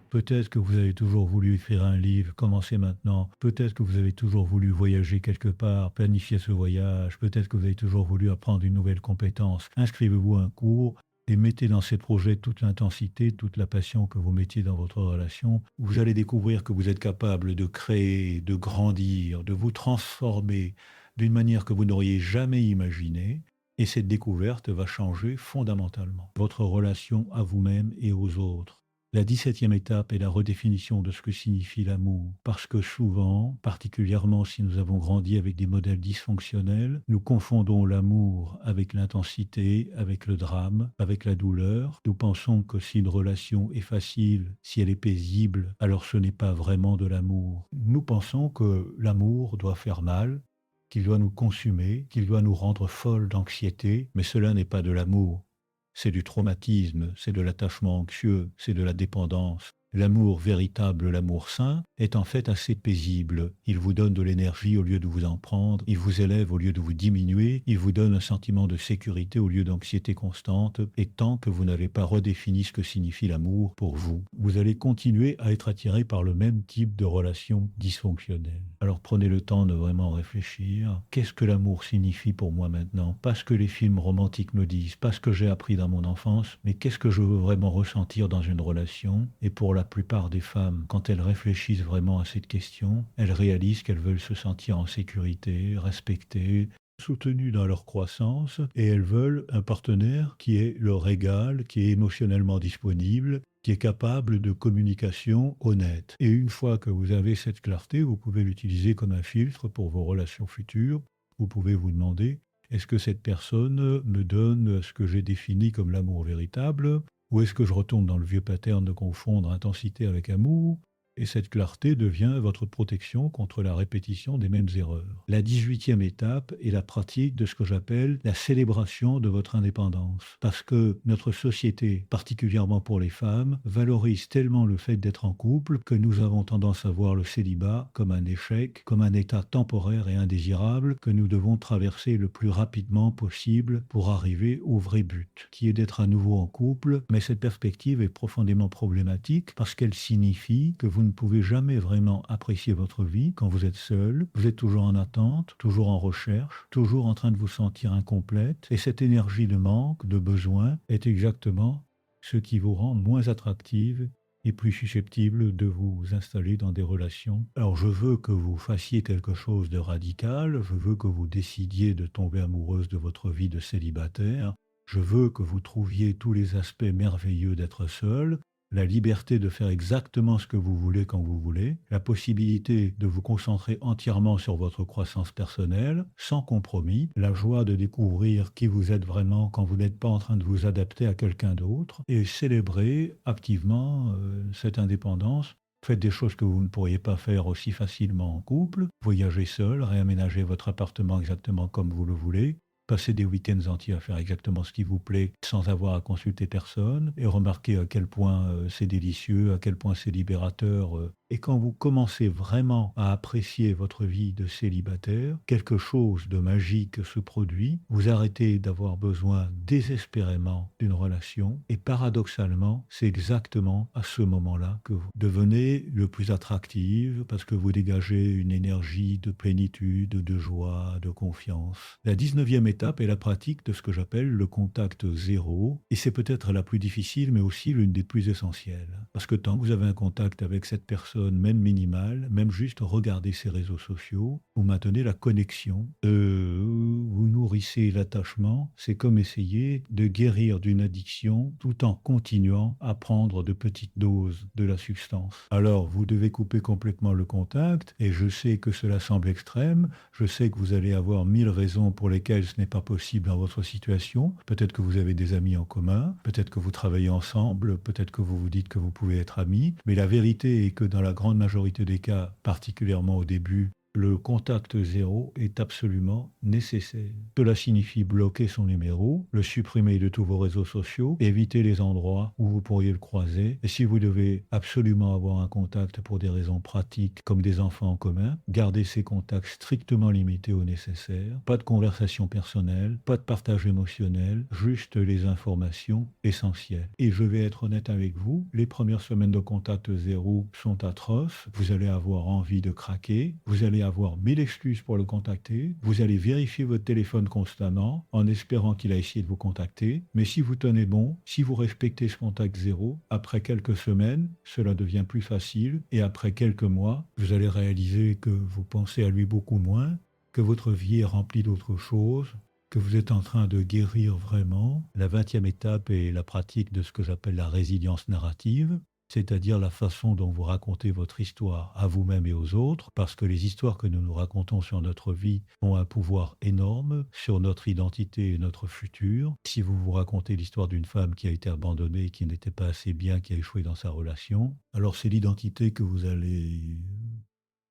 Peut-être que vous avez toujours voulu écrire un livre, commencez maintenant. Peut-être que vous avez toujours voulu voyager quelque part, planifier ce voyage. Peut-être que vous avez toujours voulu apprendre une nouvelle compétence. Inscrivez-vous à un cours et mettez dans ces projets toute l'intensité, toute la passion que vous mettiez dans votre relation. Vous allez découvrir que vous êtes capable de créer, de grandir, de vous transformer d'une manière que vous n'auriez jamais imaginée. Et cette découverte va changer fondamentalement votre relation à vous-même et aux autres. La 17e étape est la redéfinition de ce que signifie l'amour. Parce que souvent, particulièrement si nous avons grandi avec des modèles dysfonctionnels, nous confondons l'amour avec l'intensité, avec le drame, avec la douleur. Nous pensons que si une relation est facile, si elle est paisible, alors ce n'est pas vraiment de l'amour. Nous pensons que l'amour doit faire mal, qu'il doit nous consumer, qu'il doit nous rendre folles d'anxiété, mais cela n'est pas de l'amour. c'est du traumatisme, c'est de l'attachement anxieux, c'est de la dépendance. L'amour véritable, l'amour sain, est en fait assez paisible. Il vous donne de l'énergie au lieu de vous en prendre, il vous élève au lieu de vous diminuer, il vous donne un sentiment de sécurité au lieu d'anxiété constante, et tant que vous n'avez pas redéfini ce que signifie l'amour pour vous, vous allez continuer à être attiré par le même type de relation dysfonctionnelle. Alors prenez le temps de vraiment réfléchir. Qu'est-ce que l'amour signifie pour moi maintenant? Pas ce que les films romantiques me disent, pas ce que j'ai appris dans mon enfance, mais qu'est-ce que je veux vraiment ressentir dans une relation? Et pour la plupart des femmes, quand elles réfléchissent vraiment à cette question, elles réalisent qu'elles veulent se sentir en sécurité, respectées, soutenues dans leur croissance, et elles veulent un partenaire qui est leur égal, qui est émotionnellement disponible, qui est capable de communication honnête. Et une fois que vous avez cette clarté, vous pouvez l'utiliser comme un filtre pour vos relations futures. Vous pouvez vous demander, est-ce que cette personne me donne ce que j'ai défini comme l'amour véritable? Ou est-ce que je retombe dans le vieux pattern de confondre intensité avec amour? Et cette clarté devient votre protection contre la répétition des mêmes erreurs. La 18e étape est la pratique de ce que j'appelle la célébration de votre indépendance. Parce que notre société, particulièrement pour les femmes, valorise tellement le fait d'être en couple que nous avons tendance à voir le célibat comme un échec, comme un état temporaire et indésirable que nous devons traverser le plus rapidement possible pour arriver au vrai but, qui est d'être à nouveau en couple. Mais cette perspective est profondément problématique parce qu'elle signifie que vous ne pouvez jamais vraiment apprécier votre vie quand vous êtes seul. Vous êtes toujours en attente, toujours en recherche, toujours en train de vous sentir incomplète. Et cette énergie de manque, de besoin, est exactement ce qui vous rend moins attractive et plus susceptible de vous installer dans des relations. Alors je veux que vous fassiez quelque chose de radical, je veux que vous décidiez de tomber amoureuse de votre vie de célibataire, je veux que vous trouviez tous les aspects merveilleux d'être seul, la liberté de faire exactement ce que vous voulez quand vous voulez, la possibilité de vous concentrer entièrement sur votre croissance personnelle, sans compromis, la joie de découvrir qui vous êtes vraiment quand vous n'êtes pas en train de vous adapter à quelqu'un d'autre, et célébrer activement cette indépendance. Faites des choses que vous ne pourriez pas faire aussi facilement en couple, voyagez seul, réaménagez votre appartement exactement comme vous le voulez, passez des week-ends entiers à faire exactement ce qui vous plaît sans avoir à consulter personne et remarquez à quel point c'est délicieux, à quel point c'est libérateur. Et quand vous commencez vraiment à apprécier votre vie de célibataire, quelque chose de magique se produit. Vous arrêtez d'avoir besoin désespérément d'une relation et paradoxalement, c'est exactement à ce moment-là que vous devenez le plus attractive parce que vous dégagez une énergie de plénitude, de joie, de confiance. La 19e étape est la pratique de ce que j'appelle le contact zéro et c'est peut-être la plus difficile mais aussi l'une des plus essentielles. Parce que tant que vous avez un contact avec cette personne, même minimale, même juste regarder ses réseaux sociaux, vous maintenez la connexion, vous nourrissez l'attachement, c'est comme essayer de guérir d'une addiction tout en continuant à prendre de petites doses de la substance. Alors, vous devez couper complètement le contact, et je sais que cela semble extrême, je sais que vous allez avoir 1000 raisons pour lesquelles ce n'est pas possible dans votre situation, peut-être que vous avez des amis en commun, peut-être que vous travaillez ensemble, peut-être que vous vous dites que vous pouvez être amis, mais la vérité est que dans la grande majorité des cas, particulièrement au début, le contact zéro est absolument nécessaire. Cela signifie bloquer son numéro, le supprimer de tous vos réseaux sociaux, éviter les endroits où vous pourriez le croiser. Et si vous devez absolument avoir un contact pour des raisons pratiques, comme des enfants en commun, gardez ces contacts strictement limités au nécessaire. Pas de conversation personnelle, pas de partage émotionnel, juste les informations essentielles. Et je vais être honnête avec vous, les premières semaines de contact zéro sont atroces. Vous allez avoir envie de craquer, vous allez avoir 1000 excuses pour le contacter, vous allez vérifier votre téléphone constamment en espérant qu'il a essayé de vous contacter, mais si vous tenez bon, si vous respectez ce contact zéro, après quelques semaines, cela devient plus facile et après quelques mois, vous allez réaliser que vous pensez à lui beaucoup moins, que votre vie est remplie d'autres choses, que vous êtes en train de guérir vraiment. La 20e étape est la pratique de ce que j'appelle la résilience narrative, c'est-à-dire la façon dont vous racontez votre histoire à vous-même et aux autres, parce que les histoires que nous nous racontons sur notre vie ont un pouvoir énorme sur notre identité et notre futur. Si vous vous racontez l'histoire d'une femme qui a été abandonnée, qui n'était pas assez bien, qui a échoué dans sa relation, alors c'est l'identité que vous allez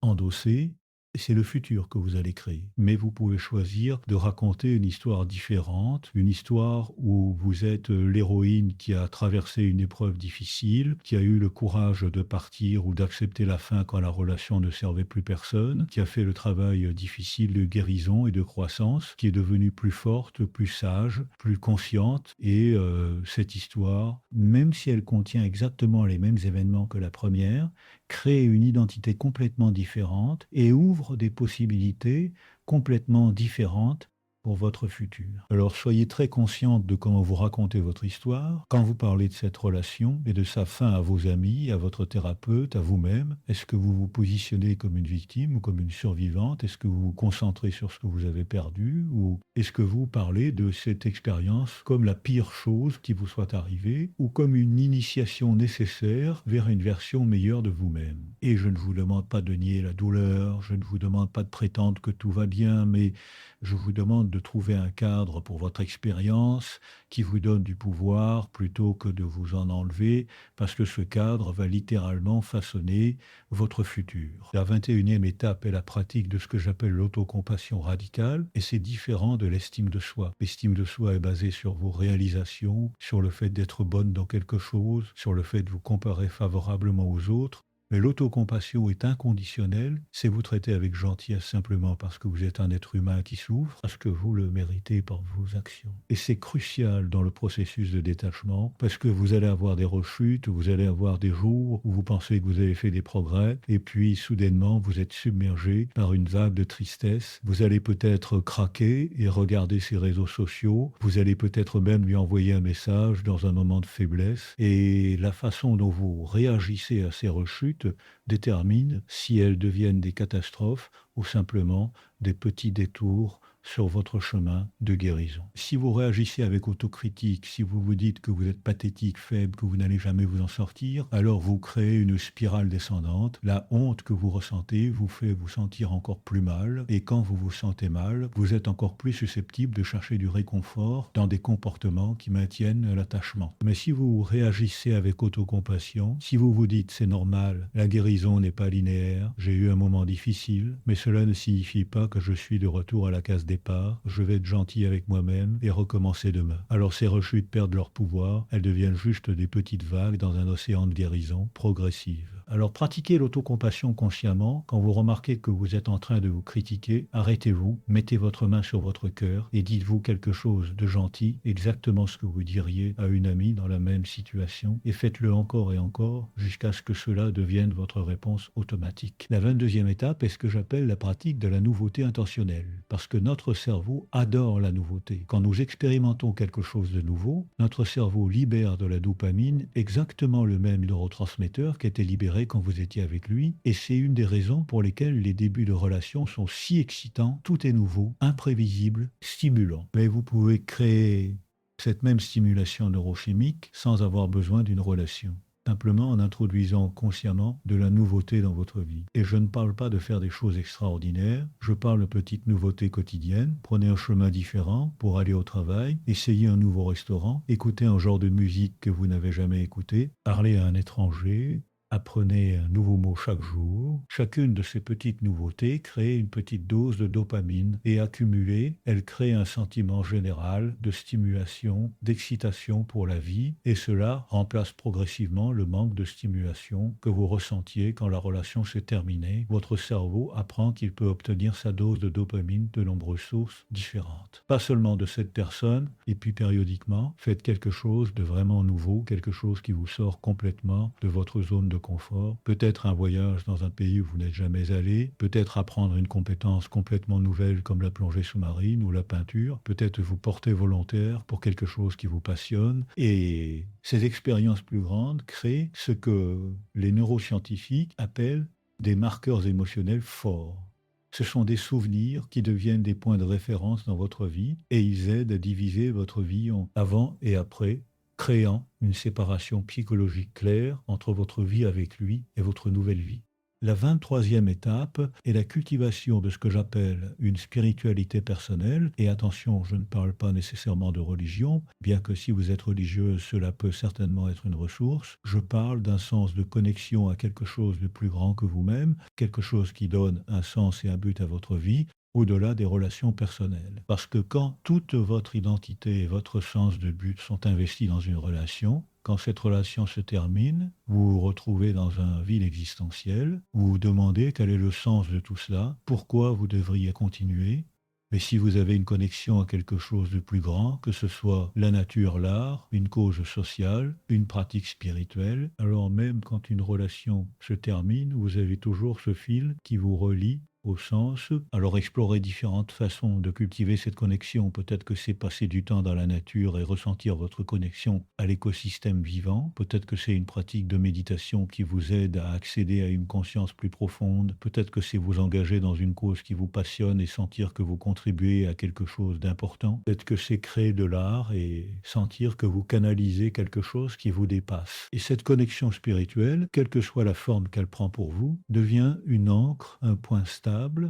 endosser. C'est le futur que vous allez créer. Mais vous pouvez choisir de raconter une histoire différente, une histoire où vous êtes l'héroïne qui a traversé une épreuve difficile, qui a eu le courage de partir ou d'accepter la fin quand la relation ne servait plus personne, qui a fait le travail difficile de guérison et de croissance, qui est devenue plus forte, plus sage, plus consciente. Et cette histoire, même si elle contient exactement les mêmes événements que la première, crée une identité complètement différente et ouvre des possibilités complètement différentes pour votre futur. Alors soyez très consciente de comment vous racontez votre histoire. Quand vous parlez de cette relation et de sa fin à vos amis, à votre thérapeute, à vous-même, est-ce que vous vous positionnez comme une victime ou comme une survivante? Est-ce que vous vous concentrez sur ce que vous avez perdu? Ou est-ce que vous parlez de cette expérience comme la pire chose qui vous soit arrivée ou comme une initiation nécessaire vers une version meilleure de vous-même? Et je ne vous demande pas de nier la douleur, je ne vous demande pas de prétendre que tout va bien, mais je vous demande de trouver un cadre pour votre expérience qui vous donne du pouvoir plutôt que de vous en enlever, parce que ce cadre va littéralement façonner votre futur. La 21e étape est la pratique de ce que j'appelle l'autocompassion radicale, et c'est différent de l'estime de soi. L'estime de soi est basée sur vos réalisations, sur le fait d'être bonne dans quelque chose, sur le fait de vous comparer favorablement aux autres. Mais l'autocompassion est inconditionnelle, c'est vous traiter avec gentillesse simplement parce que vous êtes un être humain qui souffre, parce que vous le méritez par vos actions. Et c'est crucial dans le processus de détachement, parce que vous allez avoir des rechutes, vous allez avoir des jours où vous pensez que vous avez fait des progrès, et puis soudainement vous êtes submergé par une vague de tristesse. Vous allez peut-être craquer et regarder ces réseaux sociaux, vous allez peut-être même lui envoyer un message dans un moment de faiblesse, et la façon dont vous réagissez à ces rechutes détermine si elles deviennent des catastrophes ou simplement des petits détours sur votre chemin de guérison. Si vous réagissez avec autocritique, si vous vous dites que vous êtes pathétique, faible, que vous n'allez jamais vous en sortir, alors vous créez une spirale descendante. La honte que vous ressentez vous fait vous sentir encore plus mal, et quand vous vous sentez mal, vous êtes encore plus susceptible de chercher du réconfort dans des comportements qui maintiennent l'attachement. Mais si vous réagissez avec autocompassion, si vous vous dites c'est normal, la guérison n'est pas linéaire, j'ai eu un moment difficile, mais cela ne signifie pas que je suis de retour à la case départ, je vais être gentil avec moi-même et recommencer demain. Alors ces rechutes perdent leur pouvoir, elles deviennent juste des petites vagues dans un océan de guérison progressive. Alors pratiquez l'autocompassion consciemment. Quand vous remarquez que vous êtes en train de vous critiquer, arrêtez-vous, mettez votre main sur votre cœur et dites-vous quelque chose de gentil, exactement ce que vous diriez à une amie dans la même situation, et faites-le encore et encore jusqu'à ce que cela devienne votre réponse automatique. La 22e étape est ce que j'appelle la pratique de la nouveauté intentionnelle, parce que notre cerveau adore la nouveauté. Quand nous expérimentons quelque chose de nouveau, notre cerveau libère de la dopamine, exactement le même neurotransmetteur qui était libéré quand vous étiez avec lui, et c'est une des raisons pour lesquelles les débuts de relation sont si excitants, tout est nouveau, imprévisible, stimulant. Mais vous pouvez créer cette même stimulation neurochimique sans avoir besoin d'une relation, simplement en introduisant consciemment de la nouveauté dans votre vie. Et je ne parle pas de faire des choses extraordinaires, je parle de petites nouveautés quotidiennes. Prenez un chemin différent pour aller au travail, essayez un nouveau restaurant, écoutez un genre de musique que vous n'avez jamais écouté, parlez à un étranger, apprenez un nouveau mot chaque jour. Chacune de ces petites nouveautés crée une petite dose de dopamine et accumulée, elle crée un sentiment général de stimulation, d'excitation pour la vie, et cela remplace progressivement le manque de stimulation que vous ressentiez quand la relation s'est terminée. Votre cerveau apprend qu'il peut obtenir sa dose de dopamine de nombreuses sources différentes. Pas seulement de cette personne, et puis périodiquement, faites quelque chose de vraiment nouveau, quelque chose qui vous sort complètement de votre zone de confort, peut-être un voyage dans un pays où vous n'êtes jamais allé, peut-être apprendre une compétence complètement nouvelle comme la plongée sous-marine ou la peinture, peut-être vous porter volontaire pour quelque chose qui vous passionne. Et ces expériences plus grandes créent ce que les neuroscientifiques appellent des marqueurs émotionnels forts. Ce sont des souvenirs qui deviennent des points de référence dans votre vie, et ils aident à diviser votre vie en avant et après, créant une séparation psychologique claire entre votre vie avec lui et votre nouvelle vie. La 23e étape est la cultivation de ce que j'appelle une spiritualité personnelle. Et attention, je ne parle pas nécessairement de religion, bien que si vous êtes religieuse, cela peut certainement être une ressource. Je parle d'un sens de connexion à quelque chose de plus grand que vous-même, quelque chose qui donne un sens et un but à votre vie, au-delà des relations personnelles. Parce que quand toute votre identité et votre sens de but sont investis dans une relation, quand cette relation se termine, vous vous retrouvez dans un vide existentiel, vous vous demandez quel est le sens de tout cela, pourquoi vous devriez continuer. Mais si vous avez une connexion à quelque chose de plus grand, que ce soit la nature, l'art, une cause sociale, une pratique spirituelle, alors même quand une relation se termine, vous avez toujours ce fil qui vous relie au sens. Alors explorer différentes façons de cultiver cette connexion. Peut-être que c'est passer du temps dans la nature et ressentir votre connexion à l'écosystème vivant. Peut-être que c'est une pratique de méditation qui vous aide à accéder à une conscience plus profonde. Peut-être que c'est vous engager dans une cause qui vous passionne et sentir que vous contribuez à quelque chose d'important. Peut-être que c'est créer de l'art et sentir que vous canalisez quelque chose qui vous dépasse. Et cette connexion spirituelle, quelle que soit la forme qu'elle prend pour vous, devient une ancre, un point stable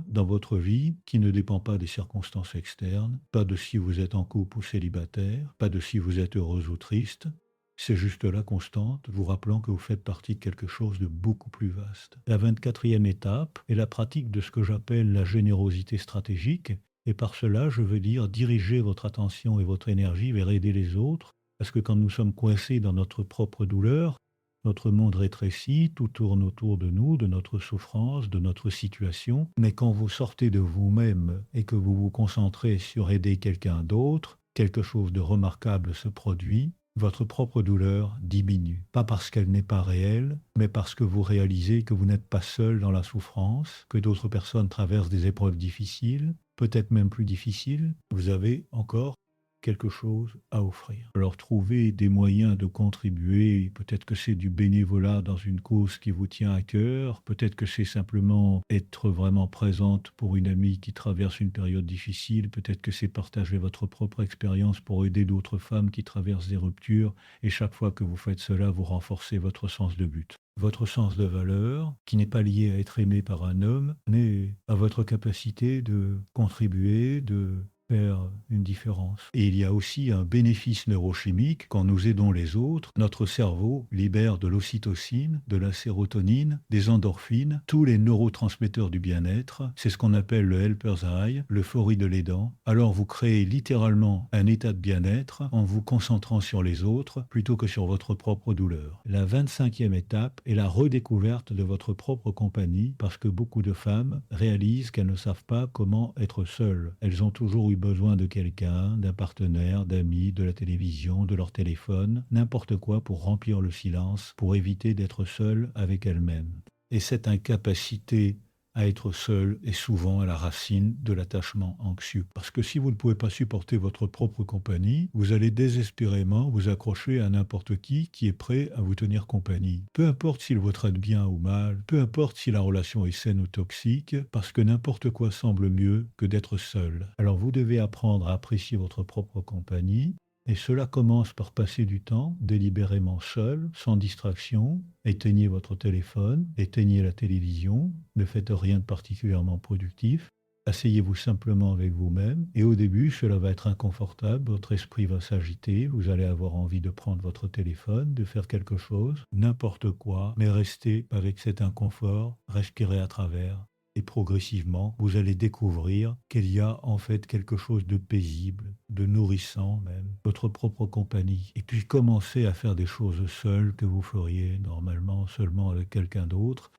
dans votre vie qui ne dépend pas des circonstances externes, pas de si vous êtes en couple ou célibataire, pas de si vous êtes heureuse ou triste. C'est juste là constante, vous rappelant que vous faites partie de quelque chose de beaucoup plus vaste. La 24e étape est la pratique de ce que j'appelle la générosité stratégique. Et par cela, je veux dire diriger votre attention et votre énergie vers aider les autres. Parce que quand nous sommes coincés dans notre propre douleur, notre monde rétrécit, tout tourne autour de nous, de notre souffrance, de notre situation. Mais quand vous sortez de vous-même et que vous vous concentrez sur aider quelqu'un d'autre, quelque chose de remarquable se produit. Votre propre douleur diminue. Pas parce qu'elle n'est pas réelle, mais parce que vous réalisez que vous n'êtes pas seul dans la souffrance, que d'autres personnes traversent des épreuves difficiles, peut-être même plus difficiles. Vous avez encore quelque chose à offrir. Alors trouver des moyens de contribuer, peut-être que c'est du bénévolat dans une cause qui vous tient à cœur, peut-être que c'est simplement être vraiment présente pour une amie qui traverse une période difficile, peut-être que c'est partager votre propre expérience pour aider d'autres femmes qui traversent des ruptures, et chaque fois que vous faites cela, vous renforcez votre sens de but. Votre sens de valeur, qui n'est pas lié à être aimé par un homme, mais à votre capacité de contribuer, de faire une différence. Et il y a aussi un bénéfice neurochimique quand nous aidons les autres. Notre cerveau libère de l'ocytocine, de la sérotonine, des endorphines, tous les neurotransmetteurs du bien-être. C'est ce qu'on appelle le helper's high, l'euphorie de l'aidant. Alors vous créez littéralement un état de bien-être en vous concentrant sur les autres plutôt que sur votre propre douleur. La 25e étape est la redécouverte de votre propre compagnie parce que beaucoup de femmes réalisent qu'elles ne savent pas comment être seules. Elles ont toujours eu besoin de quelqu'un, d'un partenaire, d'amis, de la télévision, de leur téléphone, n'importe quoi pour remplir le silence, pour éviter d'être seule avec elles-mêmes. Et cette incapacité à être seul est souvent à la racine de l'attachement anxieux. Parce que si vous ne pouvez pas supporter votre propre compagnie, vous allez désespérément vous accrocher à n'importe qui est prêt à vous tenir compagnie. Peu importe s'il vous traite bien ou mal, peu importe si la relation est saine ou toxique, parce que n'importe quoi semble mieux que d'être seul. Alors vous devez apprendre à apprécier votre propre compagnie, et cela commence par passer du temps délibérément seul, sans distraction. Éteignez votre téléphone, éteignez la télévision, ne faites rien de particulièrement productif. Asseyez-vous simplement avec vous-même et au début, cela va être inconfortable, votre esprit va s'agiter, vous allez avoir envie de prendre votre téléphone, de faire quelque chose, n'importe quoi, mais restez avec cet inconfort, respirez à travers. Et progressivement, vous allez découvrir qu'il y a en fait quelque chose de paisible, de nourrissant même, votre propre compagnie. Et puis commencez à faire des choses seules que vous feriez normalement seulement avec quelqu'un d'autre.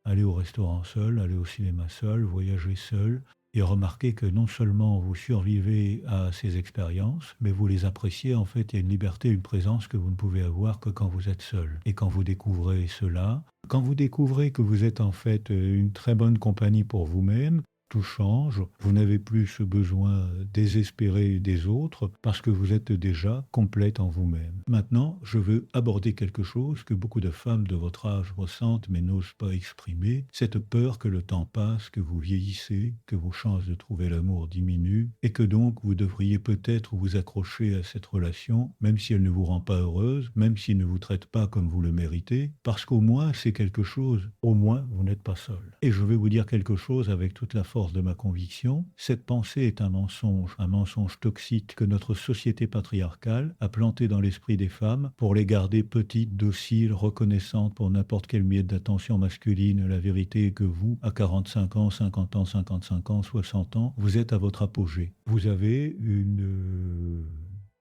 Aller au restaurant seul, aller au cinéma seul, voyager seul. Et remarquez que non seulement vous survivez à ces expériences, mais vous les appréciez. En fait, il y a une liberté, une présence que vous ne pouvez avoir que quand vous êtes seul. Et quand vous découvrez cela, quand vous découvrez que vous êtes en fait une très bonne compagnie pour vous-même, tout change. Vous n'avez plus ce besoin désespéré des autres parce que vous êtes déjà complète en vous-même. Maintenant, je veux aborder quelque chose que beaucoup de femmes de votre âge ressentent mais n'osent pas exprimer, cette peur que le temps passe, que vous vieillissez, que vos chances de trouver l'amour diminuent et que donc vous devriez peut-être vous accrocher à cette relation, même si elle ne vous rend pas heureuse, même s'il ne vous traite pas comme vous le méritez, parce qu'au moins c'est quelque chose, au moins vous n'êtes pas seul. Et je vais vous dire quelque chose avec toute la force de ma conviction, cette pensée est un mensonge toxique que notre société patriarcale a planté dans l'esprit des femmes pour les garder petites, dociles, reconnaissantes pour n'importe quel miette d'attention masculine. La vérité est que vous, à 45 ans, 50 ans, 55 ans, 60 ans, vous êtes à votre apogée. Vous avez une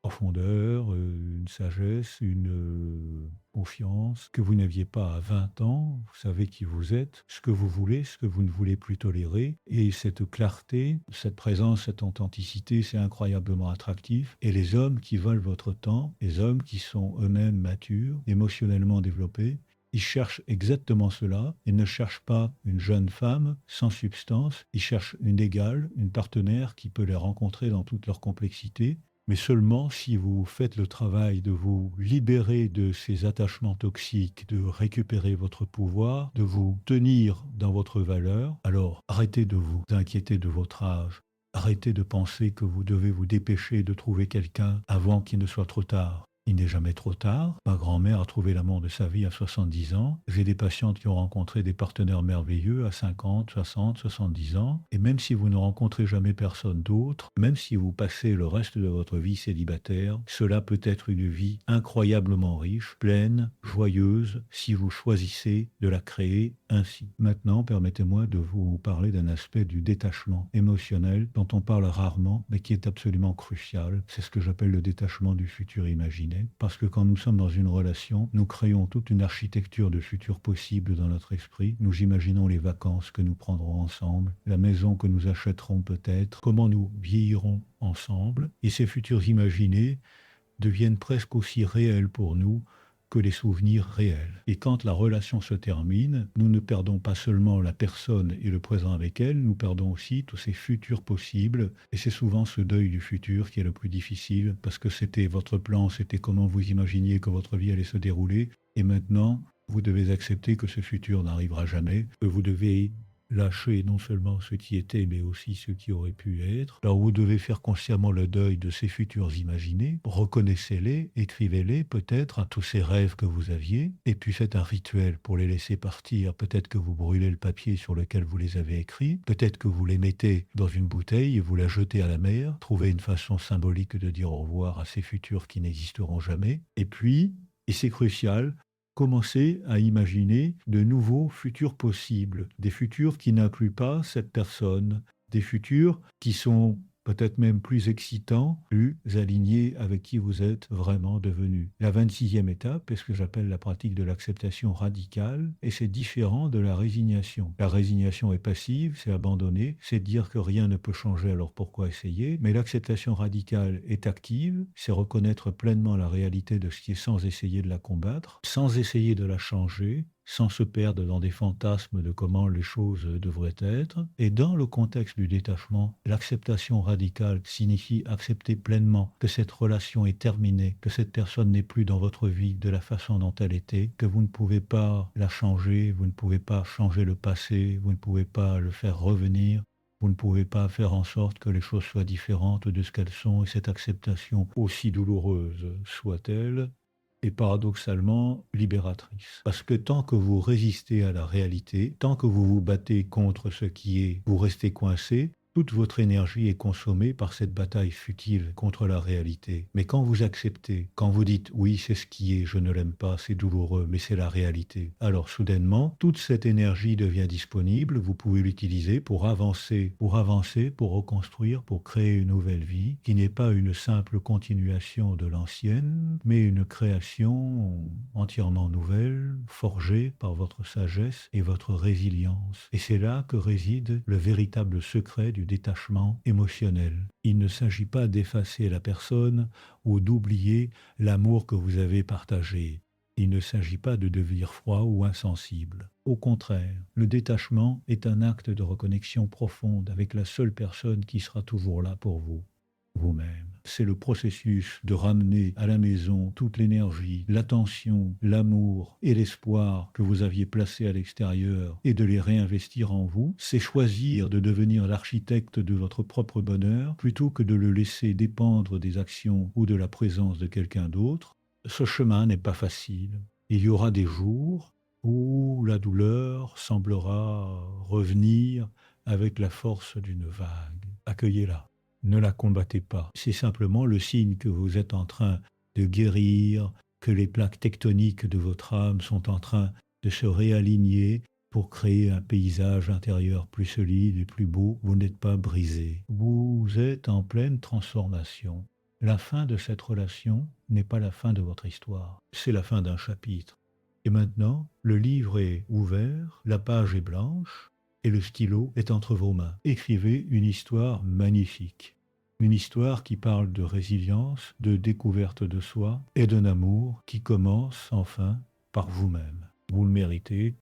profondeur, une sagesse, une confiance que vous n'aviez pas à 20 ans. Vous savez qui vous êtes, ce que vous voulez, ce que vous ne voulez plus tolérer. Et cette clarté, cette présence, cette authenticité, c'est incroyablement attractif. Et les hommes qui veulent votre temps, les hommes qui sont eux-mêmes matures, émotionnellement développés, ils cherchent exactement cela. Ils ne cherchent pas une jeune femme sans substance. Ils cherchent une égale, une partenaire qui peut les rencontrer dans toute leur complexité, mais seulement si vous faites le travail de vous libérer de ces attachements toxiques, de récupérer votre pouvoir, de vous tenir dans votre valeur. Alors arrêtez de vous inquiéter de votre âge. Arrêtez de penser que vous devez vous dépêcher de trouver quelqu'un avant qu'il ne soit trop tard. Il n'est jamais trop tard. Ma grand-mère a trouvé l'amour de sa vie à 70 ans. J'ai des patientes qui ont rencontré des partenaires merveilleux à 50, 60, 70 ans. Et même si vous ne rencontrez jamais personne d'autre, même si vous passez le reste de votre vie célibataire, cela peut être une vie incroyablement riche, pleine, joyeuse, si vous choisissez de la créer ainsi. Maintenant, permettez-moi de vous parler d'un aspect du détachement émotionnel dont on parle rarement, mais qui est absolument crucial. C'est ce que j'appelle le détachement du futur imaginé. Parce que quand nous sommes dans une relation, nous créons toute une architecture de futur possible dans notre esprit. Nous imaginons les vacances que nous prendrons ensemble, la maison que nous achèterons peut-être, comment nous vieillirons ensemble. Et ces futurs imaginés deviennent presque aussi réels pour nous que les souvenirs réels. Et quand la relation se termine, nous ne perdons pas seulement la personne et le présent avec elle, nous perdons aussi tous ces futurs possibles. Et c'est souvent ce deuil du futur qui est le plus difficile, parce que c'était votre plan, c'était comment vous imaginiez que votre vie allait se dérouler. Et maintenant, vous devez accepter que ce futur n'arrivera jamais, que vous devez lâcher non seulement ce qui était, mais aussi ce qui aurait pu être. Alors vous devez faire consciemment le deuil de ces futurs imaginés, reconnaissez-les, écrivez-les peut-être à tous ces rêves que vous aviez, et puis faites un rituel pour les laisser partir. Peut-être que vous brûlez le papier sur lequel vous les avez écrits, peut-être que vous les mettez dans une bouteille et vous la jetez à la mer, trouvez une façon symbolique de dire au revoir à ces futurs qui n'existeront jamais, et puis, et c'est crucial, commencer à imaginer de nouveaux futurs possibles, des futurs qui n'incluent pas cette personne, des futurs qui sont peut-être même plus excitants, plus alignés avec qui vous êtes vraiment devenu. La 26e étape est ce que j'appelle la pratique de l'acceptation radicale, et c'est différent de la résignation. La résignation est passive, c'est abandonner, c'est dire que rien ne peut changer, alors pourquoi essayer? Mais l'acceptation radicale est active, c'est reconnaître pleinement la réalité de ce qui est sans essayer de la combattre, sans essayer de la changer, sans se perdre dans des fantasmes de comment les choses devraient être. Et dans le contexte du détachement, l'acceptation radicale signifie accepter pleinement que cette relation est terminée, que cette personne n'est plus dans votre vie de la façon dont elle était, que vous ne pouvez pas la changer, vous ne pouvez pas changer le passé, vous ne pouvez pas le faire revenir. Vous ne pouvez pas faire en sorte que les choses soient différentes de ce qu'elles sont, et cette acceptation, aussi douloureuse soit-elle, est paradoxalement libératrice. Parce que tant que vous résistez à la réalité, tant que vous vous battez contre ce qui est, vous restez coincé, toute votre énergie est consommée par cette bataille futile contre la réalité. Mais quand vous acceptez, quand vous dites «oui, c'est ce qui est, je ne l'aime pas, c'est douloureux, mais c'est la réalité», alors soudainement, toute cette énergie devient disponible, vous pouvez l'utiliser pour avancer, pour reconstruire, pour créer une nouvelle vie, qui n'est pas une simple continuation de l'ancienne, mais une création entièrement nouvelle, forgée par votre sagesse et votre résilience. Et c'est là que réside le véritable secret du détachement émotionnel. Il ne s'agit pas d'effacer la personne ou d'oublier l'amour que vous avez partagé. Il ne s'agit pas de devenir froid ou insensible. Au contraire, le détachement est un acte de reconnexion profonde avec la seule personne qui sera toujours là pour vous, vous-même. C'est le processus de ramener à la maison toute l'énergie, l'attention, l'amour et l'espoir que vous aviez placés à l'extérieur et de les réinvestir en vous. C'est choisir de devenir l'architecte de votre propre bonheur plutôt que de le laisser dépendre des actions ou de la présence de quelqu'un d'autre. Ce chemin n'est pas facile. Il y aura des jours où la douleur semblera revenir avec la force d'une vague. Accueillez-la. Ne la combattez pas. C'est simplement le signe que vous êtes en train de guérir, que les plaques tectoniques de votre âme sont en train de se réaligner pour créer un paysage intérieur plus solide et plus beau. Vous n'êtes pas brisé. Vous êtes en pleine transformation. La fin de cette relation n'est pas la fin de votre histoire, c'est la fin d'un chapitre. Et maintenant, le livre est ouvert, la page est blanche, et le stylo est entre vos mains. Écrivez une histoire magnifique. Une histoire qui parle de résilience, de découverte de soi et d'un amour qui commence enfin par vous-même. Vous le méritez,